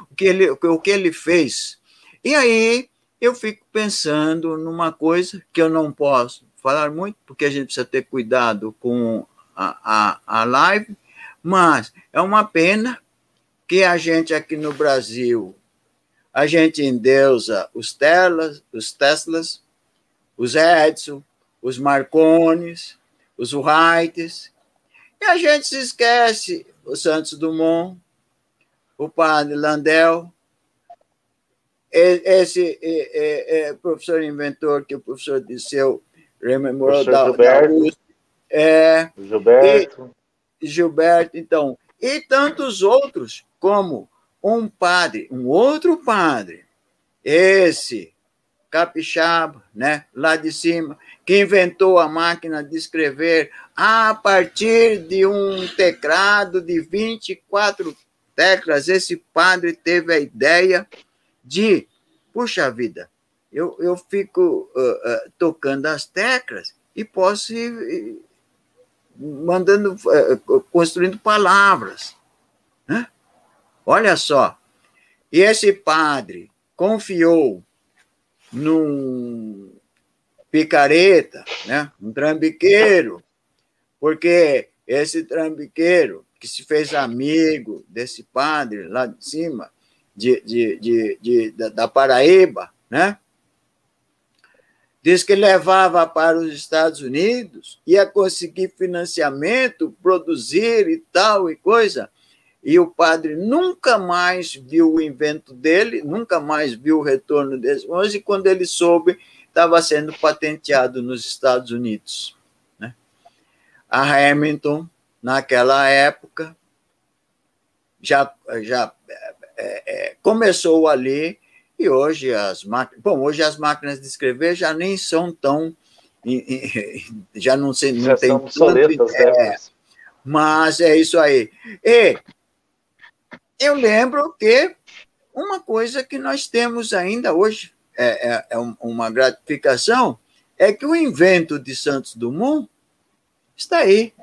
ele fez. E aí eu fico pensando numa coisa que eu não posso falar muito, porque a gente precisa ter cuidado com a live, mas é uma pena que a gente aqui no Brasil, a gente endeusa os Teslas, os Edison, os Marconis, os Wrights, e a gente se esquece o Santos Dumont, o padre Landel, esse professor inventor que o professor Disseu rememorou
da USP,
Gilberto, então, e tantos outros, como um outro padre, esse capixaba, né, lá de cima, que inventou a máquina de escrever a partir de um teclado de 24 teclas. Esse padre teve a ideia de, puxa vida, eu fico tocando as teclas e posso ir construindo palavras, né? Olha só, e esse padre confiou num picareta, né? Um trambiqueiro, porque esse trambiqueiro que se fez amigo desse padre lá de cima, da Paraíba, né? Diz que levava para os Estados Unidos, ia conseguir financiamento, produzir e tal e coisa, e o padre nunca mais viu o invento dele, nunca mais viu o retorno desse, e quando ele soube, estava sendo patenteado nos Estados Unidos, né? A Hamilton, naquela época, já começou ali, e hoje hoje as máquinas de escrever já nem são tão, já não sei, não tem
obsoletas, né?
Mas é isso aí. E eu lembro que uma coisa que nós temos ainda hoje, uma gratificação, é que o invento de Santos Dumont está aí.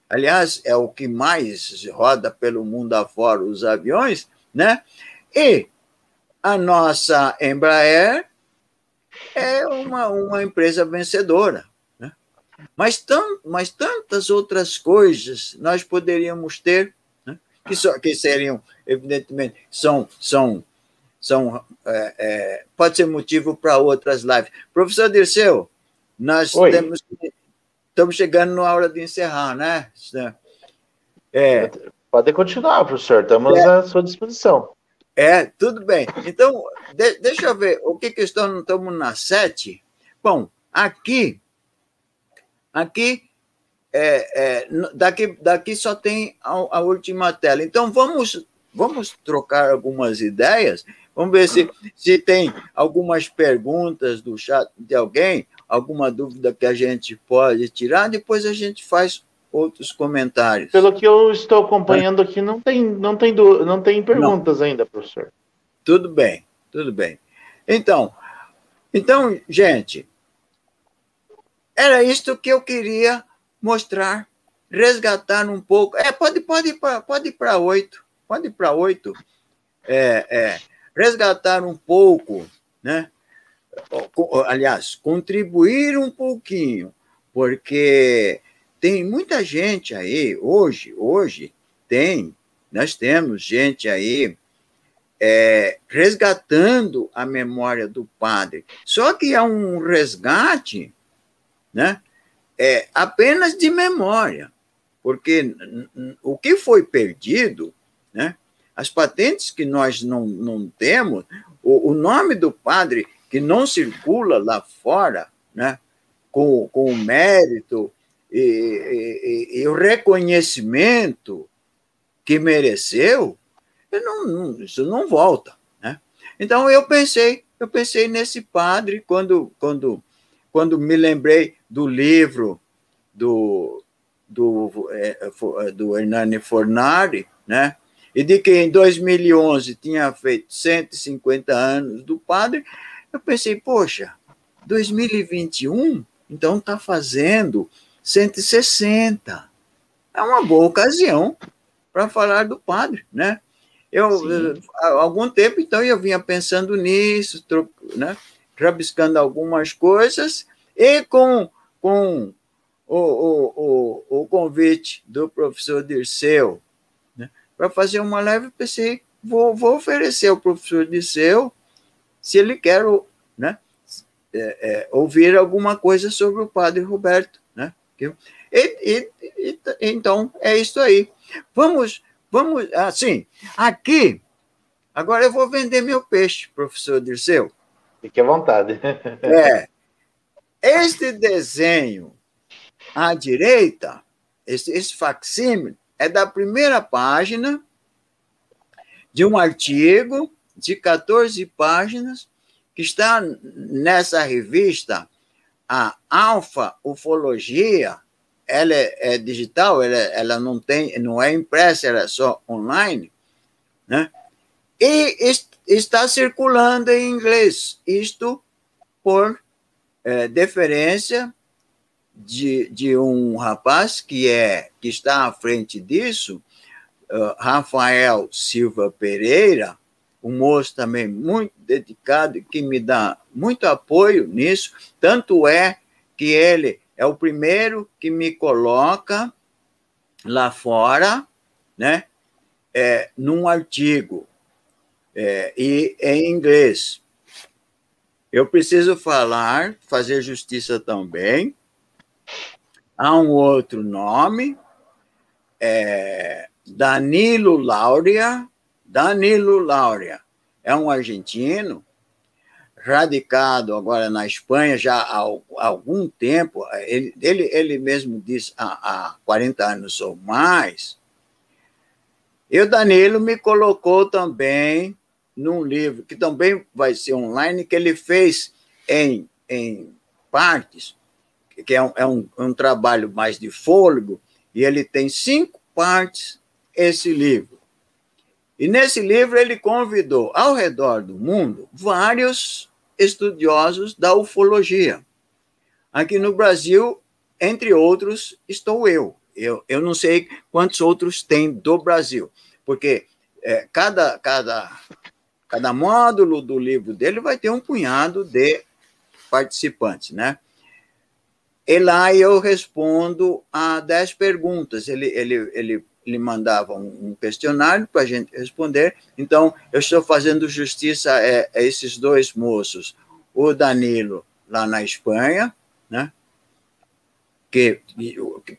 Aliás, é o que mais roda pelo mundo afora, os aviões, né? E a nossa Embraer é uma empresa vencedora, né? Mas tantas outras coisas nós poderíamos ter, né? Que seriam, evidentemente, pode ser motivo para outras lives. Professor Dirceu, nós estamos chegando na hora de encerrar, né?
Pode continuar, professor, estamos à sua disposição.
Tudo bem. Então, deixa eu ver, o que estamos na 7? Bom, aqui daqui só tem a última tela. Então, vamos trocar algumas ideias, vamos ver se tem algumas perguntas do chat de alguém, alguma dúvida que a gente pode tirar, depois a gente faz outros comentários.
Pelo que eu estou acompanhando aqui, não tem perguntas ainda, professor.
Tudo bem. Então, gente, era isto que eu queria mostrar, resgatar um pouco. Pode ir para 8. Pode ir para 8. Resgatar um pouco, né? Aliás, contribuir um pouquinho, porque tem muita gente aí, hoje nós temos gente aí resgatando a memória do padre. Só que é um resgate, né, apenas de memória, porque o que foi perdido, né, as patentes que nós não temos, o nome do padre que não circula lá fora, né, com o mérito e o reconhecimento que mereceu, isso não volta, né? Então eu pensei nesse padre quando me lembrei do livro do Hernani Fornari, né? E de que em 2011 tinha feito 150 anos do padre. Eu pensei, poxa, 2021, então está fazendo 160. É uma boa ocasião para falar do padre, né? Há algum tempo, então, eu vinha pensando nisso, né? Rabiscando algumas coisas, e com o convite do professor Dirceu, né, para fazer uma live, pensei, vou oferecer ao professor Dirceu se ele quer, né, ouvir alguma coisa sobre o padre Roberto, né? Então, é isso aí. Vamos assim, aqui Agora eu vou vender meu peixe, professor Dirceu.
Fique à vontade.
Este desenho à direita, esse facsímile, é da primeira página de um artigo de 14 páginas que está nessa revista, a Alfa Ufologia. Ela é digital, ela não é impressa, ela é só online, né? E está circulando em inglês, isto por deferência de um rapaz que está à frente disso, Rafael Silva Pereira, um moço também muito dedicado, que me dá muito apoio nisso, tanto é que ele é o primeiro que me coloca lá fora, né, num artigo, e em inglês. Eu preciso fazer justiça também. Há um outro nome, Danilo Laurea. Danilo Laurea é um argentino, radicado agora na Espanha já há algum tempo. Ele mesmo diz há 40 anos ou mais. E o Danilo me colocou também num livro, que também vai ser online, que ele fez em partes, que é um trabalho mais de fôlego, e ele tem 5 partes, esse livro. E nesse livro ele convidou, ao redor do mundo, vários estudiosos da ufologia. Aqui no Brasil, entre outros, estou eu. Eu não sei quantos outros tem do Brasil, porque cada módulo do livro dele vai ter um punhado de participantes, né? E lá eu respondo a 10 perguntas. Ele mandava um questionário para a gente responder. Então, eu estou fazendo justiça a esses 2 moços. O Danilo, lá na Espanha, né?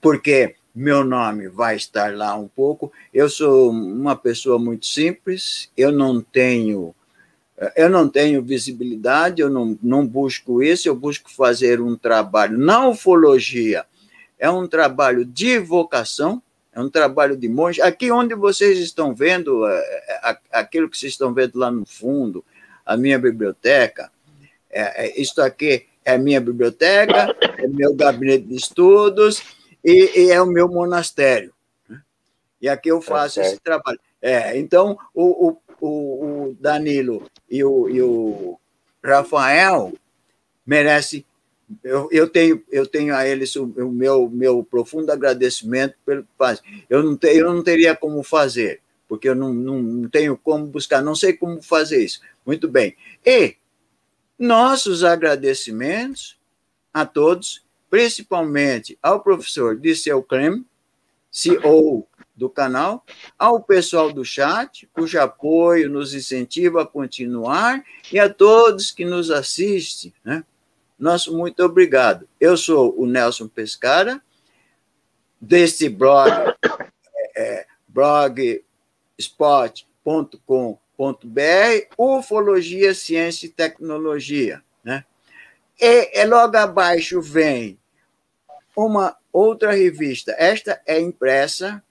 Porque meu nome vai estar lá um pouco. Eu sou uma pessoa muito simples, eu não tenho visibilidade, eu não busco isso, eu busco fazer um trabalho na ufologia, é um trabalho de vocação, é um trabalho de monge. Aqui onde vocês estão vendo, aquilo que vocês estão vendo lá no fundo, a minha biblioteca, isto aqui é a minha biblioteca, é meu gabinete de estudos e é o meu monastério. E aqui eu faço esse trabalho. Então, o Danilo e o Rafael merecem. Eu tenho a eles o meu profundo agradecimento pelo que fazem. Eu não teria como fazer, porque eu não tenho como buscar, não sei como fazer isso. Muito bem. E nossos agradecimentos a todos, principalmente ao professor Dirceu Klem, CEO do canal, ao pessoal do chat, cujo apoio nos incentiva a continuar, e a todos que nos assistem, né? Nosso muito obrigado. Eu sou o Nelson Pescara, desse blog, blogspot.com.br, Ufologia, Ciência e Tecnologia, né? E logo abaixo vem uma outra revista. Esta é impressa,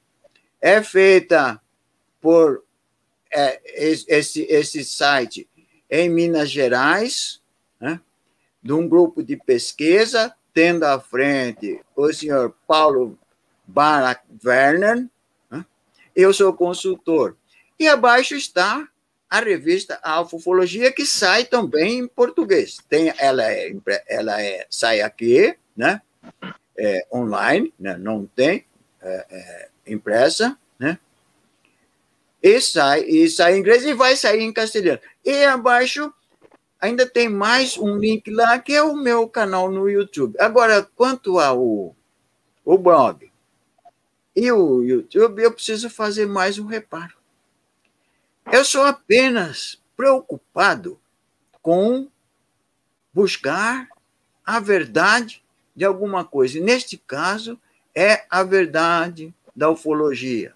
é feita por esse site em Minas Gerais, né? De um grupo de pesquisa, tendo à frente o senhor Paulo Barak Werner, né? Eu sou consultor. E abaixo está a revista Alfa Ufologia, que sai também em português. Sai aqui, né? Online, né? Não tem impressa, né? E sai em inglês e vai sair em castelhano. E abaixo ainda tem mais um link lá, que é o meu canal no YouTube. Agora, quanto ao blog e o YouTube, eu preciso fazer mais um reparo. Eu sou apenas preocupado com buscar a verdade de alguma coisa. E neste caso, é a verdade da ufologia.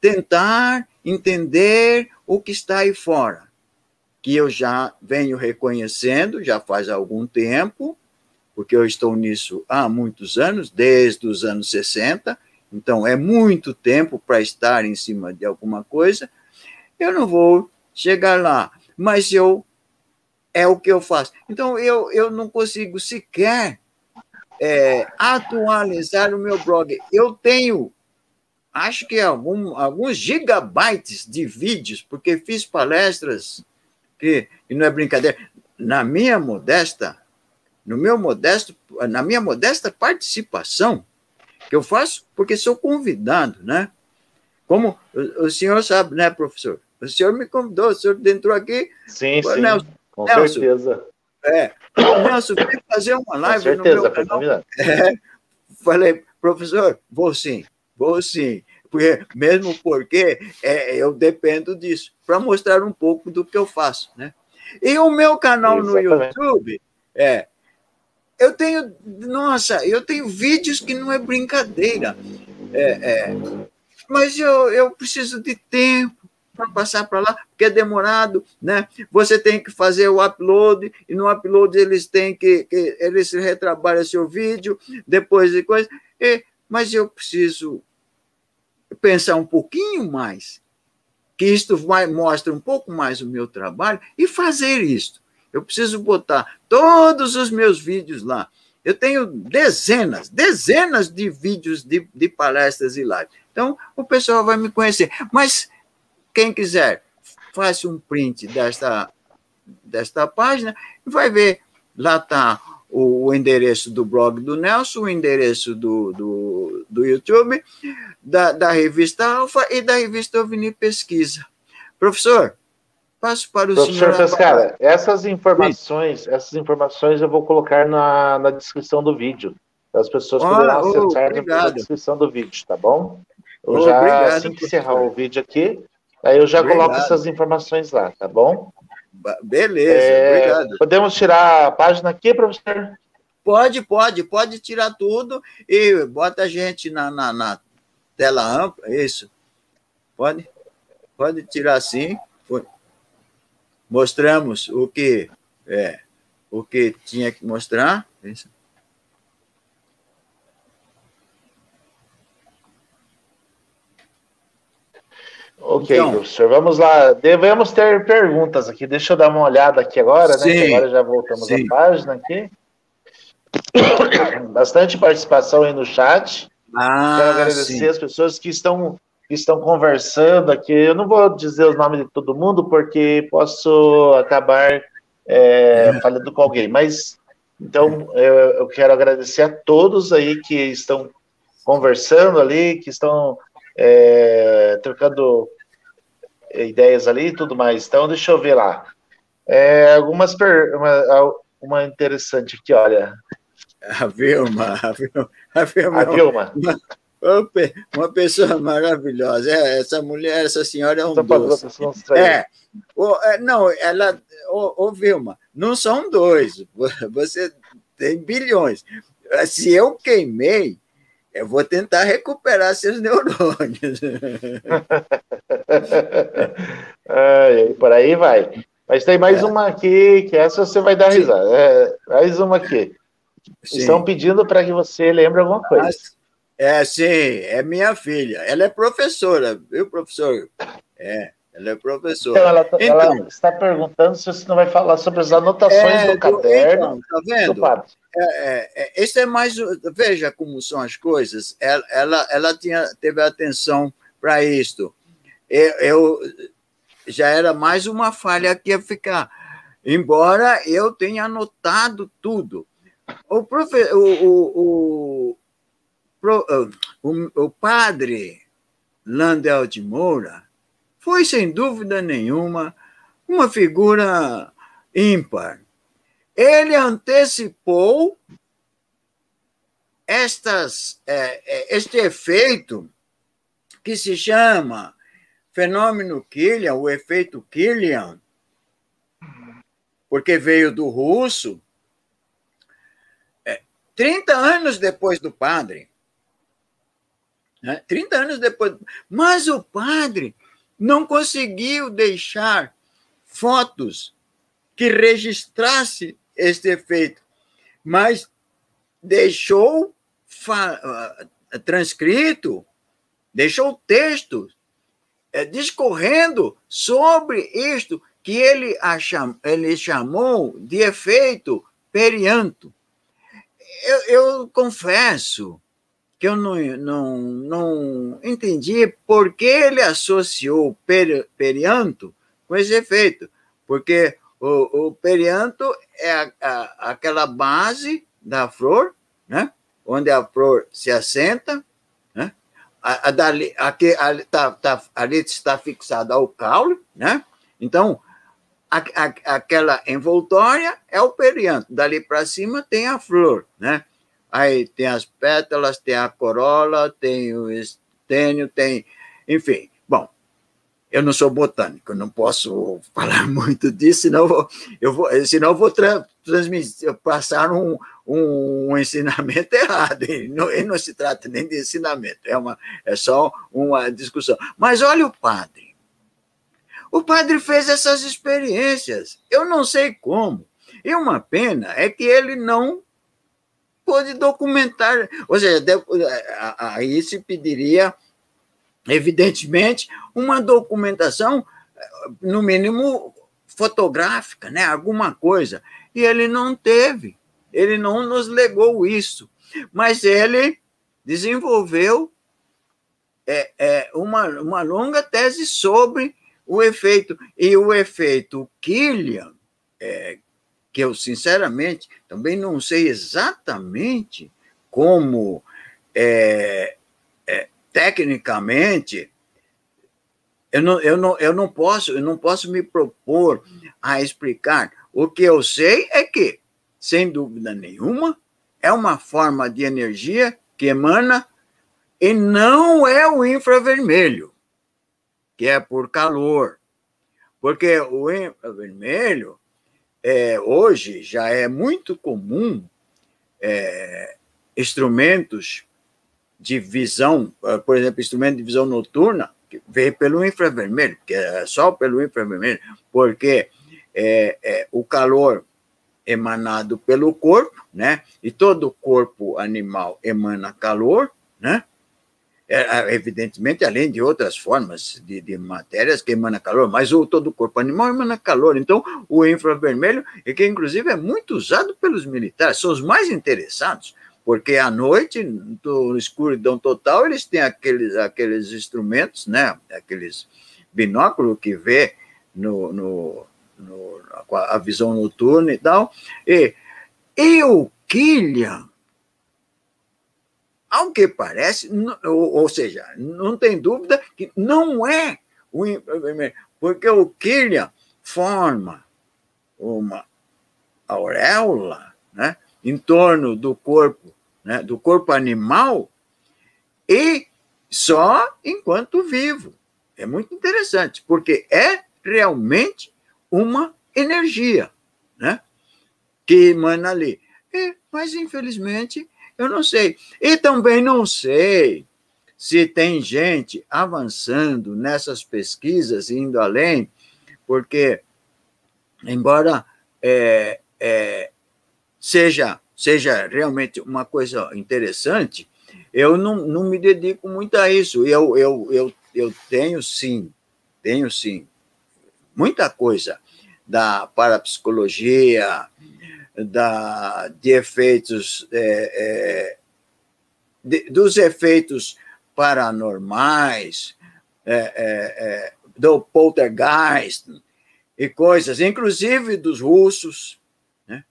Tentar entender o que está aí fora, que eu já venho reconhecendo, já faz algum tempo, porque eu estou nisso há muitos anos, desde os anos 60, então é muito tempo para estar em cima de alguma coisa. Eu não vou chegar lá, mas é o que eu faço. Então, eu não consigo sequer atualizar o meu blog. Eu tenho, acho que alguns gigabytes de vídeos, porque fiz palestras, e não é brincadeira, na minha modesta participação, que eu faço porque sou convidado, né? Como o senhor sabe, né, professor? O senhor me convidou, o senhor entrou aqui.
Sim, sim,
Nelson,
com certeza.
Nelson, vem fazer uma live
com certeza,
no meu
foi
canal.
convidado.
Falei, professor, vou sim. Mesmo porque eu dependo disso, para mostrar um pouco do que eu faço, né? E o meu canal no YouTube, eu tenho vídeos que não é brincadeira, mas eu preciso de tempo para passar para lá, porque é demorado, né? Você tem que fazer o upload, e no upload eles têm eles retrabalham seu vídeo, depois de coisa, mas eu preciso pensar um pouquinho mais, que isto mostra um pouco mais o meu trabalho, e fazer isto. Eu preciso botar todos os meus vídeos lá. Eu tenho dezenas de vídeos de palestras e lives. Então, o pessoal vai me conhecer. Mas, quem quiser, faça um print desta página e vai ver. Lá está o endereço do blog do Nelson, o endereço do YouTube, da revista Alfa e da revista OVNI Pesquisa. Professor, passo para o senhor.
Professor Pescara, essas informações eu vou colocar na descrição do vídeo. As pessoas poderão acessar na descrição do vídeo, tá bom? Eu já, assim que encerrar o vídeo aqui, aí eu já coloco essas informações lá, tá bom?
Beleza, obrigado.
Podemos tirar a página aqui, professor?
Pode tirar tudo e bota a gente na tela ampla, isso. Pode tirar, sim. Mostramos o que tinha que mostrar. Isso.
Ok, então, professor, vamos lá. Devemos ter perguntas aqui. Deixa eu dar uma olhada aqui agora, né? Que agora já voltamos à página aqui. Bastante participação aí no chat. Quero agradecer as pessoas que estão conversando aqui. Eu não vou dizer os nomes de todo mundo, porque posso acabar falando com alguém. Mas, então, eu quero agradecer a todos aí que estão conversando ali, que estão trocando ideias ali e tudo mais. Então, deixa eu ver lá. Uma interessante aqui, olha.
A Vilma. Uma pessoa maravilhosa. Essa mulher, essa senhora é um doce. Não, ela... Vilma, não são dois. Você tem bilhões. Se eu queimei, eu vou tentar recuperar seus neurônios.
Por aí vai. Mas tem mais uma aqui, que essa você vai dar risada. Mais uma aqui. Sim. Estão pedindo para que você lembre alguma coisa.
Sim, é minha filha. Ela é professora, viu, professor? Ela é professora.
Então, ela está perguntando se você não vai falar sobre as anotações do caderno.
Então, tá vendo?
Do padre.
Esse é mais. Veja como são as coisas. Ela teve atenção para isto. Eu já era mais uma falha que ia ficar. Embora eu tenha anotado tudo. O padre Landel de Moura foi, sem dúvida nenhuma, uma figura ímpar. Ele antecipou este efeito que se chama fenômeno Killian, o efeito Killian, porque veio do russo, 30 anos depois do padre. né? 30 anos depois. Mas o padre não conseguiu deixar fotos que registrasse este efeito, mas deixou transcrito, deixou texto discorrendo sobre isto que ele chamou de efeito perianto. Eu confesso que eu não entendi por que ele associou perianto com esse efeito, porque o perianto é aquela base da flor, né? Onde a flor se assenta, né? Ali está fixada ao caule, né? Então, aquela envoltória é o perianto. Dali para cima tem a flor, né? Aí tem as pétalas, tem a corola, tem o estênio, tem... Enfim, bom, eu não sou botânico, eu não posso falar muito disso, senão eu vou passar um ensinamento errado. E não se trata nem de ensinamento, é só uma discussão. Mas olha o padre. O padre fez essas experiências, eu não sei como. E uma pena é que ele não pôde documentar, ou seja, aí se pediria, evidentemente, uma documentação, no mínimo fotográfica, né? Alguma coisa. E ele não teve, ele não nos legou isso. Mas ele desenvolveu uma longa tese sobre o efeito. E o efeito Killian, que eu, sinceramente, também não sei exatamente como, tecnicamente, eu não posso me propor a explicar. O que eu sei é que, sem dúvida nenhuma, é uma forma de energia que emana, e não é o infravermelho, que é por calor. Porque o infravermelho, hoje já é muito comum instrumentos de visão, por exemplo, instrumento de visão noturna, que vem pelo infravermelho, que é só pelo infravermelho, porque o calor emanado pelo corpo, né? E todo corpo animal emana calor, né? Evidentemente, além de outras formas de matérias que emanam calor, mas todo o corpo animal emana calor. Então, o infravermelho, que inclusive é muito usado pelos militares, são os mais interessados, porque à noite, no escuridão total, eles têm aqueles instrumentos, né? Aqueles binóculos que vê a visão noturna e tal. E o Killian, ao que parece, ou seja, não tem dúvida que não é o infravermelho, porque o Killian forma uma auréola, né, em torno do corpo, né, do corpo animal, e só enquanto vivo. É muito interessante, porque é realmente uma energia, né, que emana ali. Mas, infelizmente, eu não sei. E também não sei se tem gente avançando nessas pesquisas, indo além, porque, embora seja realmente uma coisa interessante, eu não me dedico muito a isso. Eu tenho sim muita coisa da parapsicologia, de efeitos, dos efeitos paranormais, do poltergeist e coisas, inclusive dos russos, né?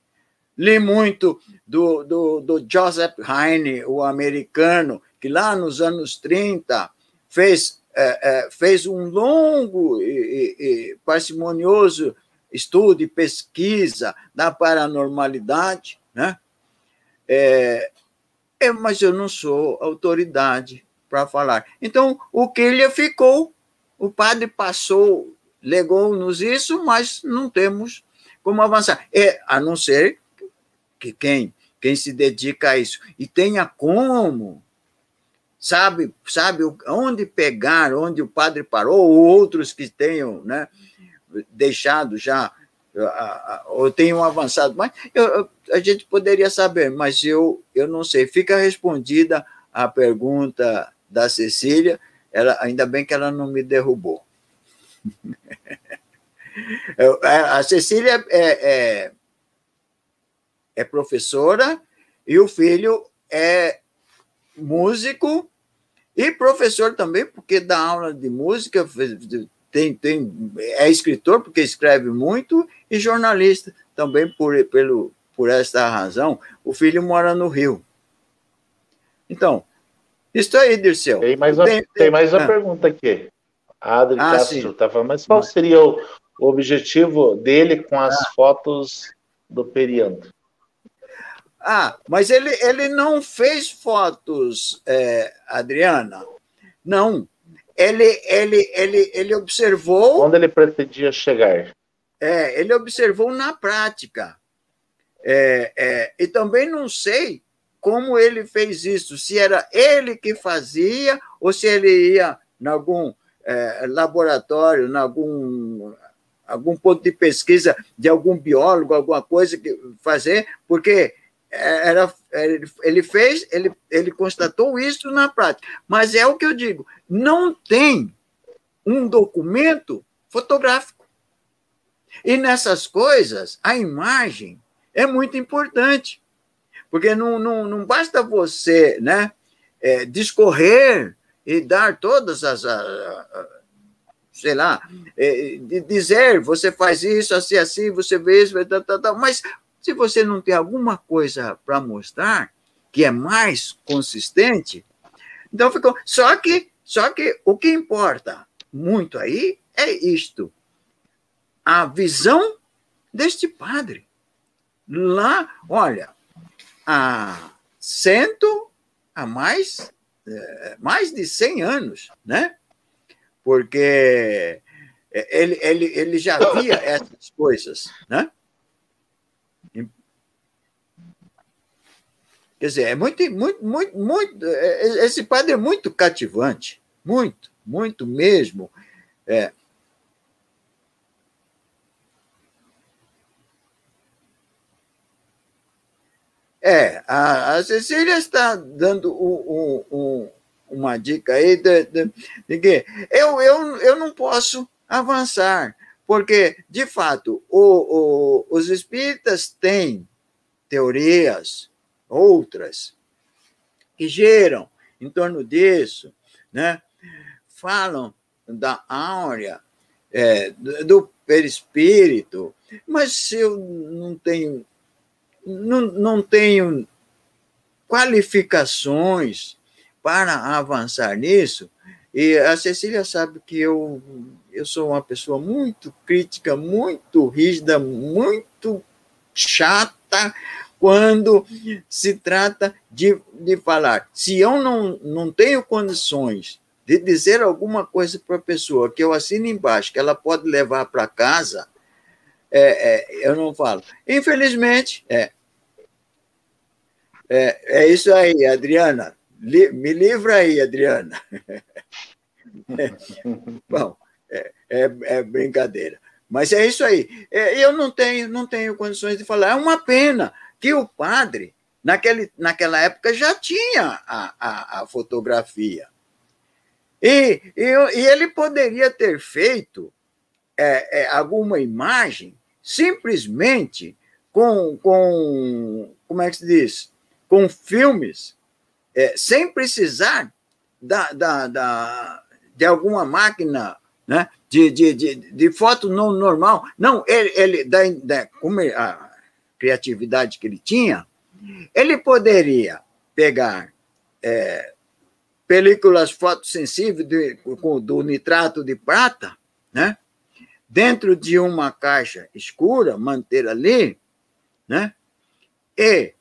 Li muito do Joseph Heine, o americano, que lá nos anos 30 fez um longo e parcimonioso estudo e pesquisa da paranormalidade, né? Mas eu não sou autoridade para falar. Então, o Killian ficou, o padre passou, legou-nos isso, mas não temos como avançar. A não ser que quem se dedica a isso e tenha como sabe onde pegar, onde o padre parou, ou outros que tenham, né, deixado já, ou tenham avançado mais, a gente poderia saber, mas eu não sei. Fica respondida a pergunta da Cecília, ainda bem que ela não me derrubou. A Cecília é professora e o filho é músico e professor também, porque dá aula de música, é escritor, porque escreve muito, e jornalista também, por esta razão. O filho mora no Rio. Então, isso aí, Dirceu.
Tem mais uma pergunta aqui. A Adri Castro está falando, mas qual seria o objetivo dele com as fotos do perianto?
Mas ele não fez fotos, Adriana. Não. Ele observou...
Onde ele pretendia chegar?
Ele observou na prática. E também não sei como ele fez isso, se era ele que fazia ou se ele ia em algum laboratório, em algum ponto de pesquisa de algum biólogo, alguma coisa que fazer, porque ele constatou isso na prática. Mas é o que eu digo, não tem um documento fotográfico. E nessas coisas, a imagem é muito importante, porque não basta você, né, discorrer e dar todas as... sei lá, dizer, você faz isso, assim, assim, você vê isso, mas se você não tem alguma coisa para mostrar que é mais consistente, então ficou... Só que o que importa muito aí é isto, a visão deste padre. Lá, olha, há mais de 100 anos, né? Porque ele já via essas coisas, né? Quer dizer, é muito, esse padre é muito cativante, muito mesmo. A Cecília está dando uma dica aí de que eu não posso avançar, porque, de fato, os espíritas têm teorias, outras, que geram em torno disso, né? Falam da áurea, do perispírito, mas eu não tenho qualificações para avançar nisso, e a Cecília sabe que eu sou uma pessoa muito crítica, muito rígida, muito chata, quando se trata de falar. Se eu não tenho condições de dizer alguma coisa para a pessoa que eu assino embaixo, que ela pode levar para casa, eu não falo. Infelizmente, é isso aí, Adriana. Me livra aí, Adriana. Bom, é brincadeira. Mas é isso aí. Eu não tenho condições de falar. É uma pena que o padre, naquela época, já tinha a fotografia. E ele poderia ter feito alguma imagem simplesmente com como é que se diz? Com filmes, sem precisar de alguma máquina, né? de foto não normal. Não, como a criatividade que ele tinha, ele poderia pegar películas fotossensíveis do nitrato de prata, né? Dentro de uma caixa escura, manter ali, né? E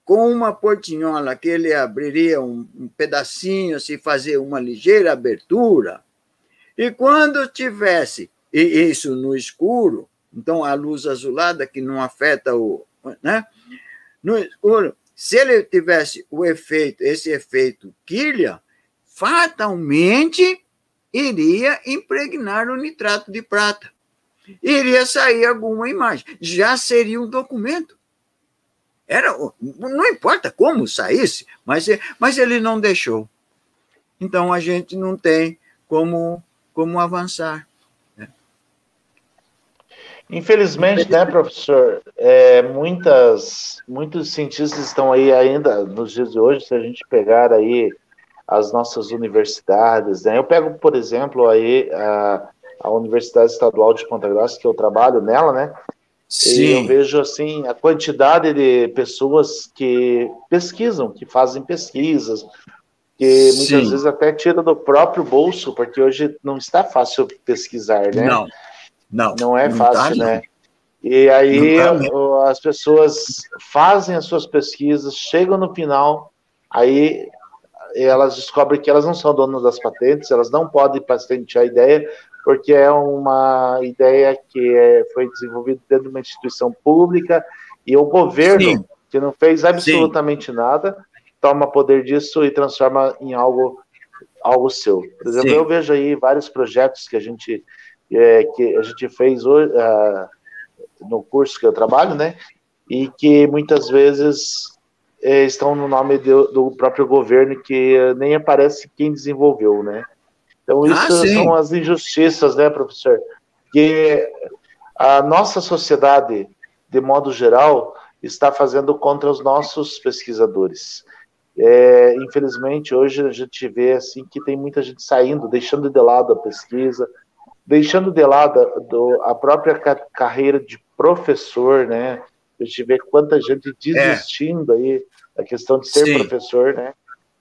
com uma portinhola que ele abriria um pedacinho, assim, fazer uma ligeira abertura, e quando tivesse isso no escuro, então a luz azulada que não afeta né? No escuro, se ele tivesse esse efeito quilha, fatalmente iria impregnar o nitrato de prata. Iria sair alguma imagem. Já seria um documento. Não importa como saísse, mas ele não deixou. Então, a gente não tem como avançar.
Infelizmente, né, professor, muitos cientistas estão aí ainda, nos dias de hoje, se a gente pegar aí as nossas universidades, né, eu pego, por exemplo, aí a Universidade Estadual de Ponta Grossa, que eu trabalho nela, né,
Sim.
E eu vejo, assim, a quantidade de pessoas que pesquisam, que fazem pesquisas, que muitas vezes até tira do próprio bolso, porque hoje não está fácil pesquisar, né? Não é fácil, né? E aí as pessoas fazem as suas pesquisas, chegam no final, aí elas descobrem que elas não são donas das patentes, elas não podem patentear a ideia, porque é uma ideia que foi desenvolvida dentro de uma instituição pública, e o governo, que não fez absolutamente nada, toma poder disso e transforma em algo seu. Por exemplo, eu vejo aí vários projetos que a gente fez hoje, no curso que eu trabalho, né? E que muitas vezes estão no nome do próprio governo, que nem aparece quem desenvolveu, né? Então, isso são as injustiças, né, professor? Que a nossa sociedade, de modo geral, está fazendo contra os nossos pesquisadores. Infelizmente, hoje a gente vê assim, que tem muita gente saindo, deixando de lado a pesquisa, deixando de lado a própria carreira de professor, né? A gente vê quanta gente desistindo aí da questão de ser professor, né?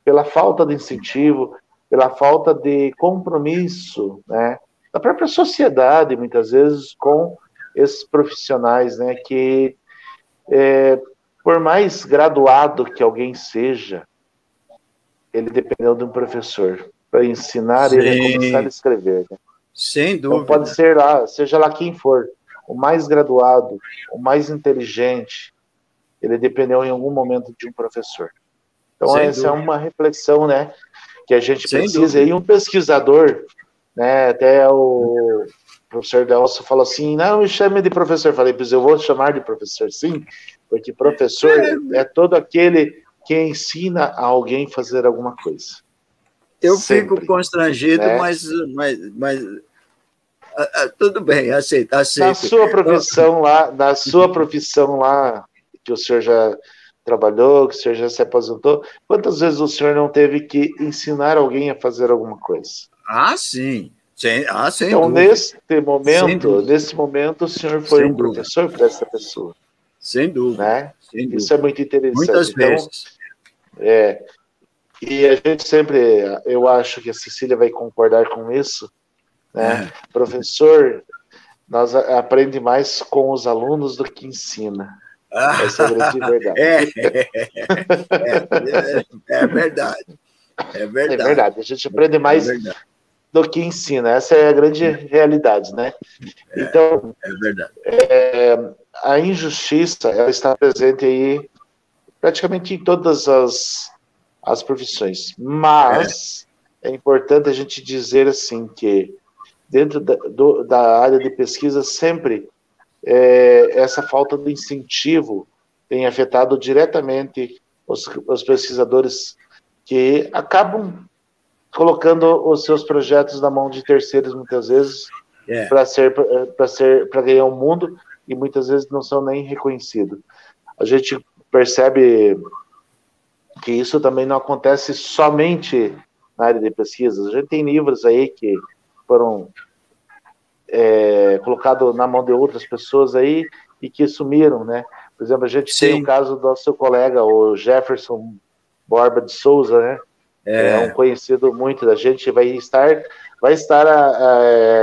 Pela falta de incentivo, pela falta de compromisso, né? Da própria sociedade, muitas vezes, com esses profissionais, né? Que, por mais graduado que alguém seja, ele dependeu de um professor para ensinar ele a começar a escrever, né?
Sem dúvida.
Então pode ser seja lá quem for, o mais graduado, o mais inteligente, ele dependeu em algum momento de um professor. Então essa é uma reflexão, né, que a gente precisa. E um pesquisador, né, até o professor Delcio falou assim, não me chame de professor. Eu falei, pois eu vou chamar de professor, sim, porque professor é todo aquele que ensina a alguém a fazer alguma coisa.
Eu fico constrangido, né? mas tudo bem, aceito.
Na sua profissão lá, que o senhor já trabalhou, que o senhor já se aposentou, quantas vezes o senhor não teve que ensinar alguém a fazer alguma coisa?
Sim. Sem
então,
dúvida.
nesse momento, o senhor foi um professor para essa pessoa.
Sem dúvida.
Né?
Sem dúvida.
Isso é muito interessante.
Muitas vezes.
E a gente sempre, eu acho que a Cecília vai concordar com isso, né? Professor, nós aprende mais com os alunos do que ensina. Essa é a grande verdade.
É verdade. É
verdade. A gente aprende mais do que ensina. Essa é a grande realidade, né? Então,
é verdade.
A injustiça, ela está presente aí praticamente em todas as profissões. Mas é importante a gente dizer assim que dentro da área de pesquisa sempre essa falta de incentivo tem afetado diretamente os pesquisadores, que acabam colocando os seus projetos na mão de terceiros muitas vezes para ganhar o mundo, e muitas vezes não são nem reconhecidos. A gente percebe que isso também não acontece somente na área de pesquisa. A gente tem livros aí que foram colocados na mão de outras pessoas aí e que sumiram, né? Por exemplo, a gente tem o caso do nosso colega, o Jefferson Borba de Souza, né? É um conhecido muito da gente, vai estar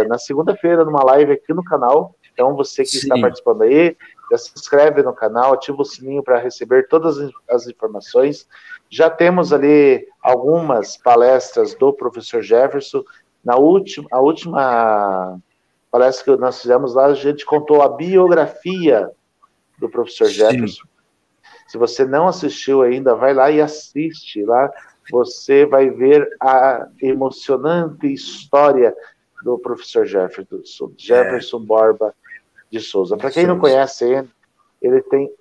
na segunda-feira numa live aqui no canal. Então, você que está participando aí, já se inscreve no canal, ativa o sininho para receber todas as informações. Já temos ali algumas palestras do professor Jefferson. A última palestra que nós fizemos lá, a gente contou a biografia do professor Jefferson. Se você não assistiu ainda, vai lá e assiste lá. você vai ver a emocionante história do professor Jefferson Borba de Souza. Para quem não conhece ele tem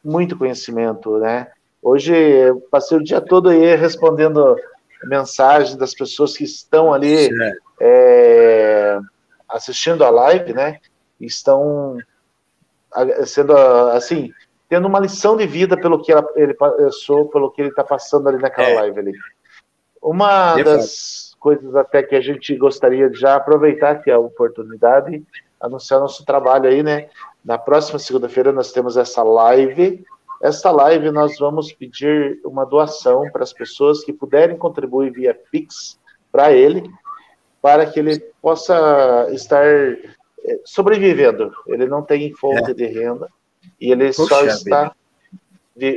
muito conhecimento, né? Hoje eu passei o dia todo aí respondendo mensagens das pessoas que estão ali assistindo a live, né? Estão sendo assim, tendo uma lição de vida pelo que ele passou, pelo que ele está passando ali naquela live ali. Uma das coisas até que a gente gostaria de já aproveitar aqui a oportunidade, anunciar nosso trabalho aí, né? Na próxima segunda-feira nós temos essa live. Esta live nós vamos pedir uma doação para as pessoas que puderem contribuir via Pix para ele, para que ele possa estar sobrevivendo. Ele não tem fonte de renda e ele só está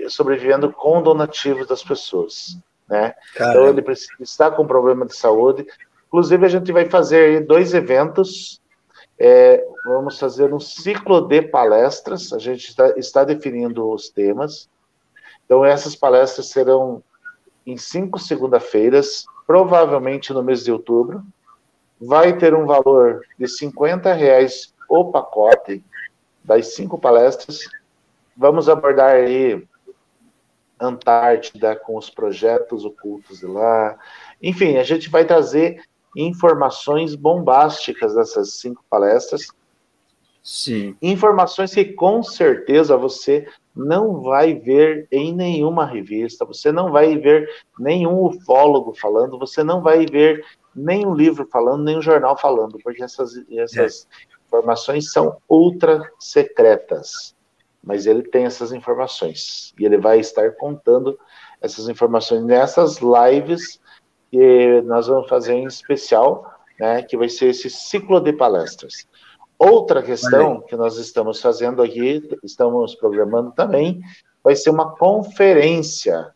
sobrevivendo com donativos das pessoas, né? Então ele está com problema de saúde. Inclusive a gente vai fazer 2 eventos. Vamos fazer um ciclo de palestras. A gente está definindo os temas. Então essas palestras serão em 5 segunda-feiras, provavelmente no mês de outubro. Vai ter um valor de R$50 o pacote das 5 palestras. Vamos abordar aí Antártida com os projetos ocultos de lá. Enfim, a gente vai trazer informações bombásticas dessas 5 palestras.
Sim.
Informações que com certeza você não vai ver em nenhuma revista, você não vai ver nenhum ufólogo falando, você não vai ver nenhum livro falando, nenhum jornal falando, porque essas informações são ultra secretas. Mas ele tem essas informações e ele vai estar contando essas informações nessas lives que nós vamos fazer em especial, né, que vai ser esse ciclo de palestras. Outra questão que nós estamos fazendo aqui, estamos programando também, vai ser uma conferência.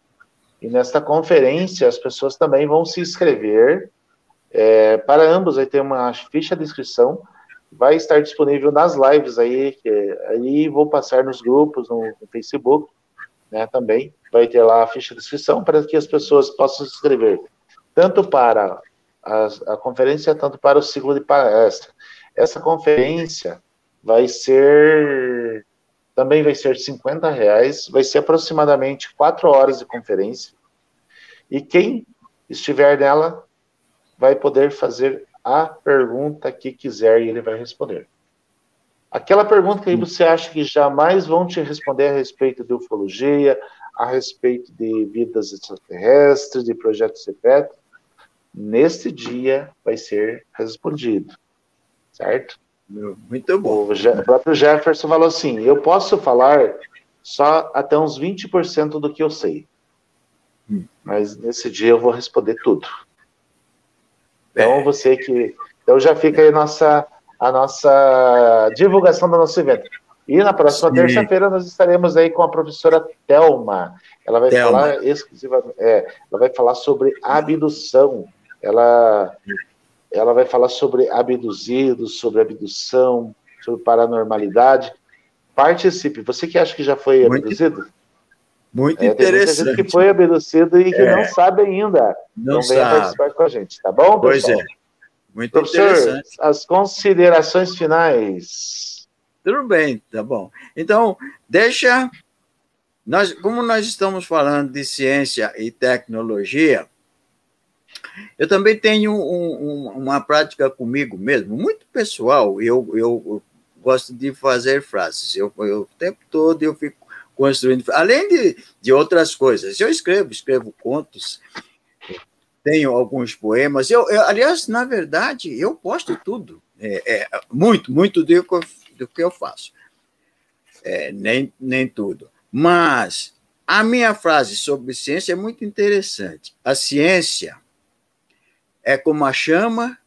E nesta conferência as pessoas também vão se inscrever. Para ambos vai ter uma ficha de inscrição, vai estar disponível nas lives aí, aí vou passar nos grupos, no Facebook, né, também, vai ter lá a ficha de inscrição para que as pessoas possam se inscrever, tanto para a conferência, tanto para o ciclo de palestra. Essa conferência também vai ser R$50, vai ser aproximadamente 4 horas de conferência, e quem estiver nela vai poder fazer a pergunta que quiser e ele vai responder. Aquela pergunta que você acha que jamais vão te responder a respeito de ufologia, a respeito de vidas extraterrestres, de projetos secretos, neste dia vai ser respondido. Certo?
Muito bom.
O próprio Jefferson falou assim, eu posso falar só até uns 20% do que eu sei. Mas nesse dia eu vou responder tudo. Então, Então já fica aí a nossa divulgação do nosso evento. E na próxima terça-feira nós estaremos aí com a professora Thelma. Ela vai falar exclusivamente, ela vai falar sobre abdução. Ela vai falar sobre abduzidos, sobre abdução, sobre paranormalidade. Participe. Você que acha que já foi abduzido?
Muito interessante.
Tem muita gente que foi abduzido e que não sabe ainda. Então venha participar com a gente, tá bom, pessoal?
Pois é. Muito
Professor,
interessante.
as considerações finais.
Tudo bem, tá bom. Então, como nós estamos falando de ciência e tecnologia, eu também tenho uma prática comigo mesmo, muito pessoal. Eu gosto de fazer frases. O tempo todo eu fico construindo, além de outras coisas. Eu escrevo contos, tenho alguns poemas. Aliás, na verdade, eu posto tudo. Muito do que eu faço. Nem tudo. Mas a minha frase sobre ciência é muito interessante. A ciência é como a chama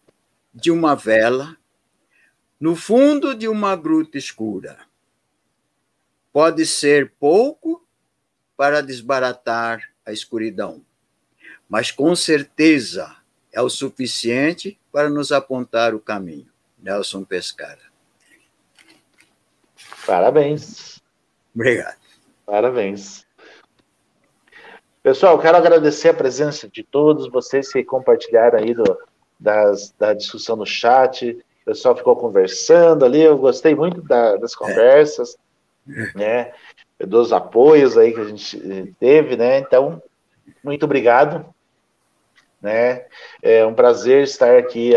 de uma vela no fundo de uma gruta escura. Pode ser pouco para desbaratar a escuridão, mas com certeza é o suficiente para nos apontar o caminho. Nelson Pescara.
Parabéns.
Obrigado.
Parabéns. Pessoal, quero agradecer a presença de todos vocês que compartilharam aí da discussão no chat. O pessoal ficou conversando ali, eu gostei muito das conversas, né? Dos apoios aí que a gente teve, né? Então, muito obrigado, né? É um prazer estar aqui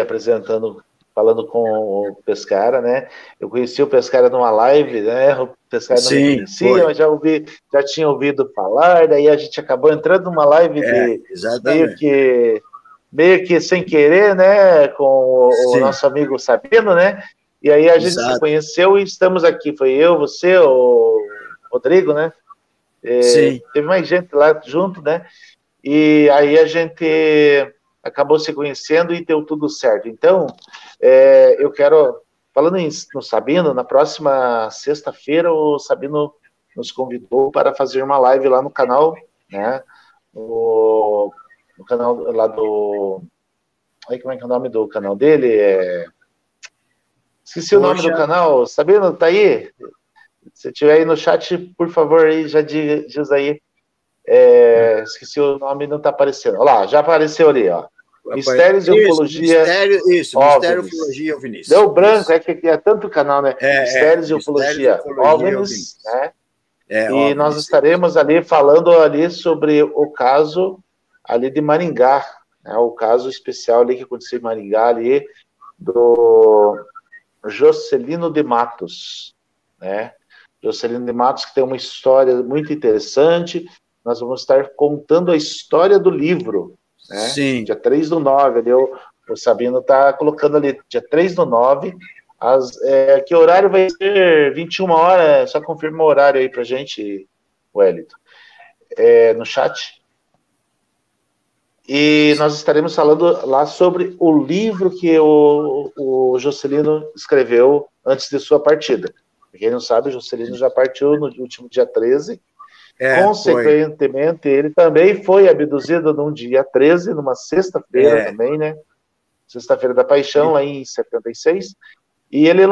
falando com o Pescara, né? Eu conheci o Pescara numa live, né? O Pescara não me conhecia, mas já tinha ouvido falar, daí a gente acabou entrando numa live meio que sem querer, né? Com o nosso amigo Sabino, né? E aí a gente se conheceu e estamos aqui. Foi eu, você, o Rodrigo, né? Teve mais gente lá junto, né? E aí a gente acabou se conhecendo e deu tudo certo. Então, eu quero, falando no Sabino, na próxima sexta-feira o Sabino nos convidou para fazer uma live lá no canal, né? No canal lá do... Aí, como é que é o nome do canal dele? Esqueci o nome do canal. Sabino, tá aí? Se tiver aí no chat, por favor, aí, já diz aí. Esqueci o nome, não está aparecendo. Olha lá, já apareceu ali, ó. Mistérios e Ufologia.
Mistério, Ufologia e OVNIs.
Deu branco, que é tanto canal, né? Mistérios e Ufologia, OVNIs, né? E nós estaremos ali falando ali sobre o caso ali de Maringá, né? O caso especial ali que aconteceu em Maringá ali do Jocelino de Matos, né? Jocelino de Matos, que tem uma história muito interessante. Nós vamos estar contando a história do livro, né?
Sim.
Dia 3/9, ali o Sabino está colocando ali, dia 3/9, que horário vai ser? 21 horas, só confirma o horário aí pra gente, Wellington, no chat. E nós estaremos falando lá sobre o livro que o Jocelino escreveu antes de sua partida. Quem não sabe, o Jocelino já partiu no último dia 13. Consequentemente, ele também foi abduzido num dia 13, numa sexta-feira também, né? Sexta-feira da Paixão, lá em 76. E ele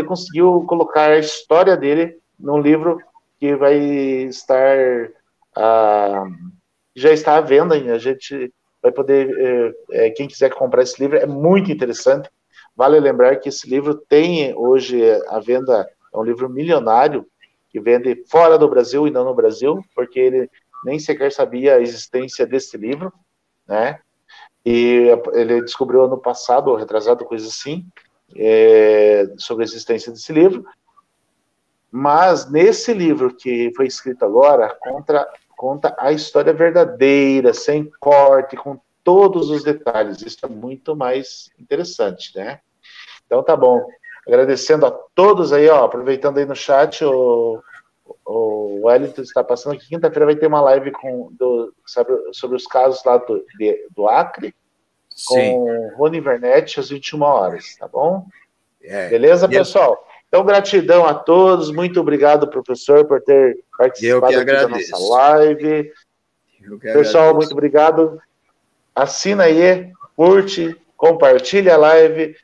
conseguiu colocar a história dele num livro que vai estar... já está à venda, a gente vai poder... quem quiser comprar esse livro, é muito interessante. Vale lembrar que esse livro tem hoje à venda, é um livro milionário, que vende fora do Brasil e não no Brasil, porque ele nem sequer sabia a existência desse livro, né? E ele descobriu ano passado, ou retrasado, coisa assim, sobre a existência desse livro. Mas nesse livro que foi escrito agora, conta a história verdadeira, sem corte, com todos os detalhes. Isso é muito mais interessante, né? Então tá bom. Agradecendo a todos aí, ó, aproveitando aí no chat, o Wellington está passando aqui, quinta-feira vai ter uma live sobre os casos lá do Acre, com Rony Vernetti às 21 horas, tá bom? Beleza, pessoal? Então, gratidão a todos, muito obrigado, professor, por ter participado aqui da nossa live. Pessoal, muito obrigado. Assina aí, curte, compartilha a live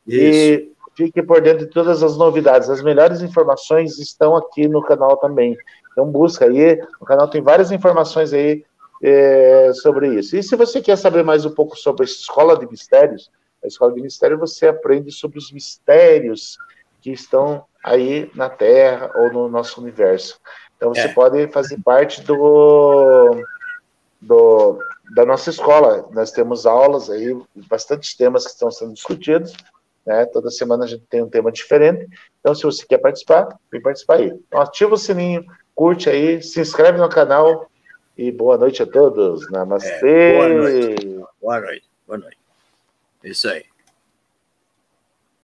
e fique por dentro de todas as novidades. As melhores informações estão aqui no canal também. Então busca aí, no canal tem várias informações aí sobre isso. E se você quer saber mais um pouco sobre a Escola de Mistérios, a Escola de Mistérios você aprende sobre os mistérios que estão aí na Terra ou no nosso universo. Então você pode fazer parte da nossa escola. Nós temos aulas aí, bastantes temas que estão sendo discutidos, né? Toda semana a gente tem um tema diferente. Então, se você quer participar, vem participar aí. Então, ativa o sininho, curte aí, se inscreve no canal e boa noite a todos. Namastê.
Boa noite. Boa noite. Boa noite. Isso aí.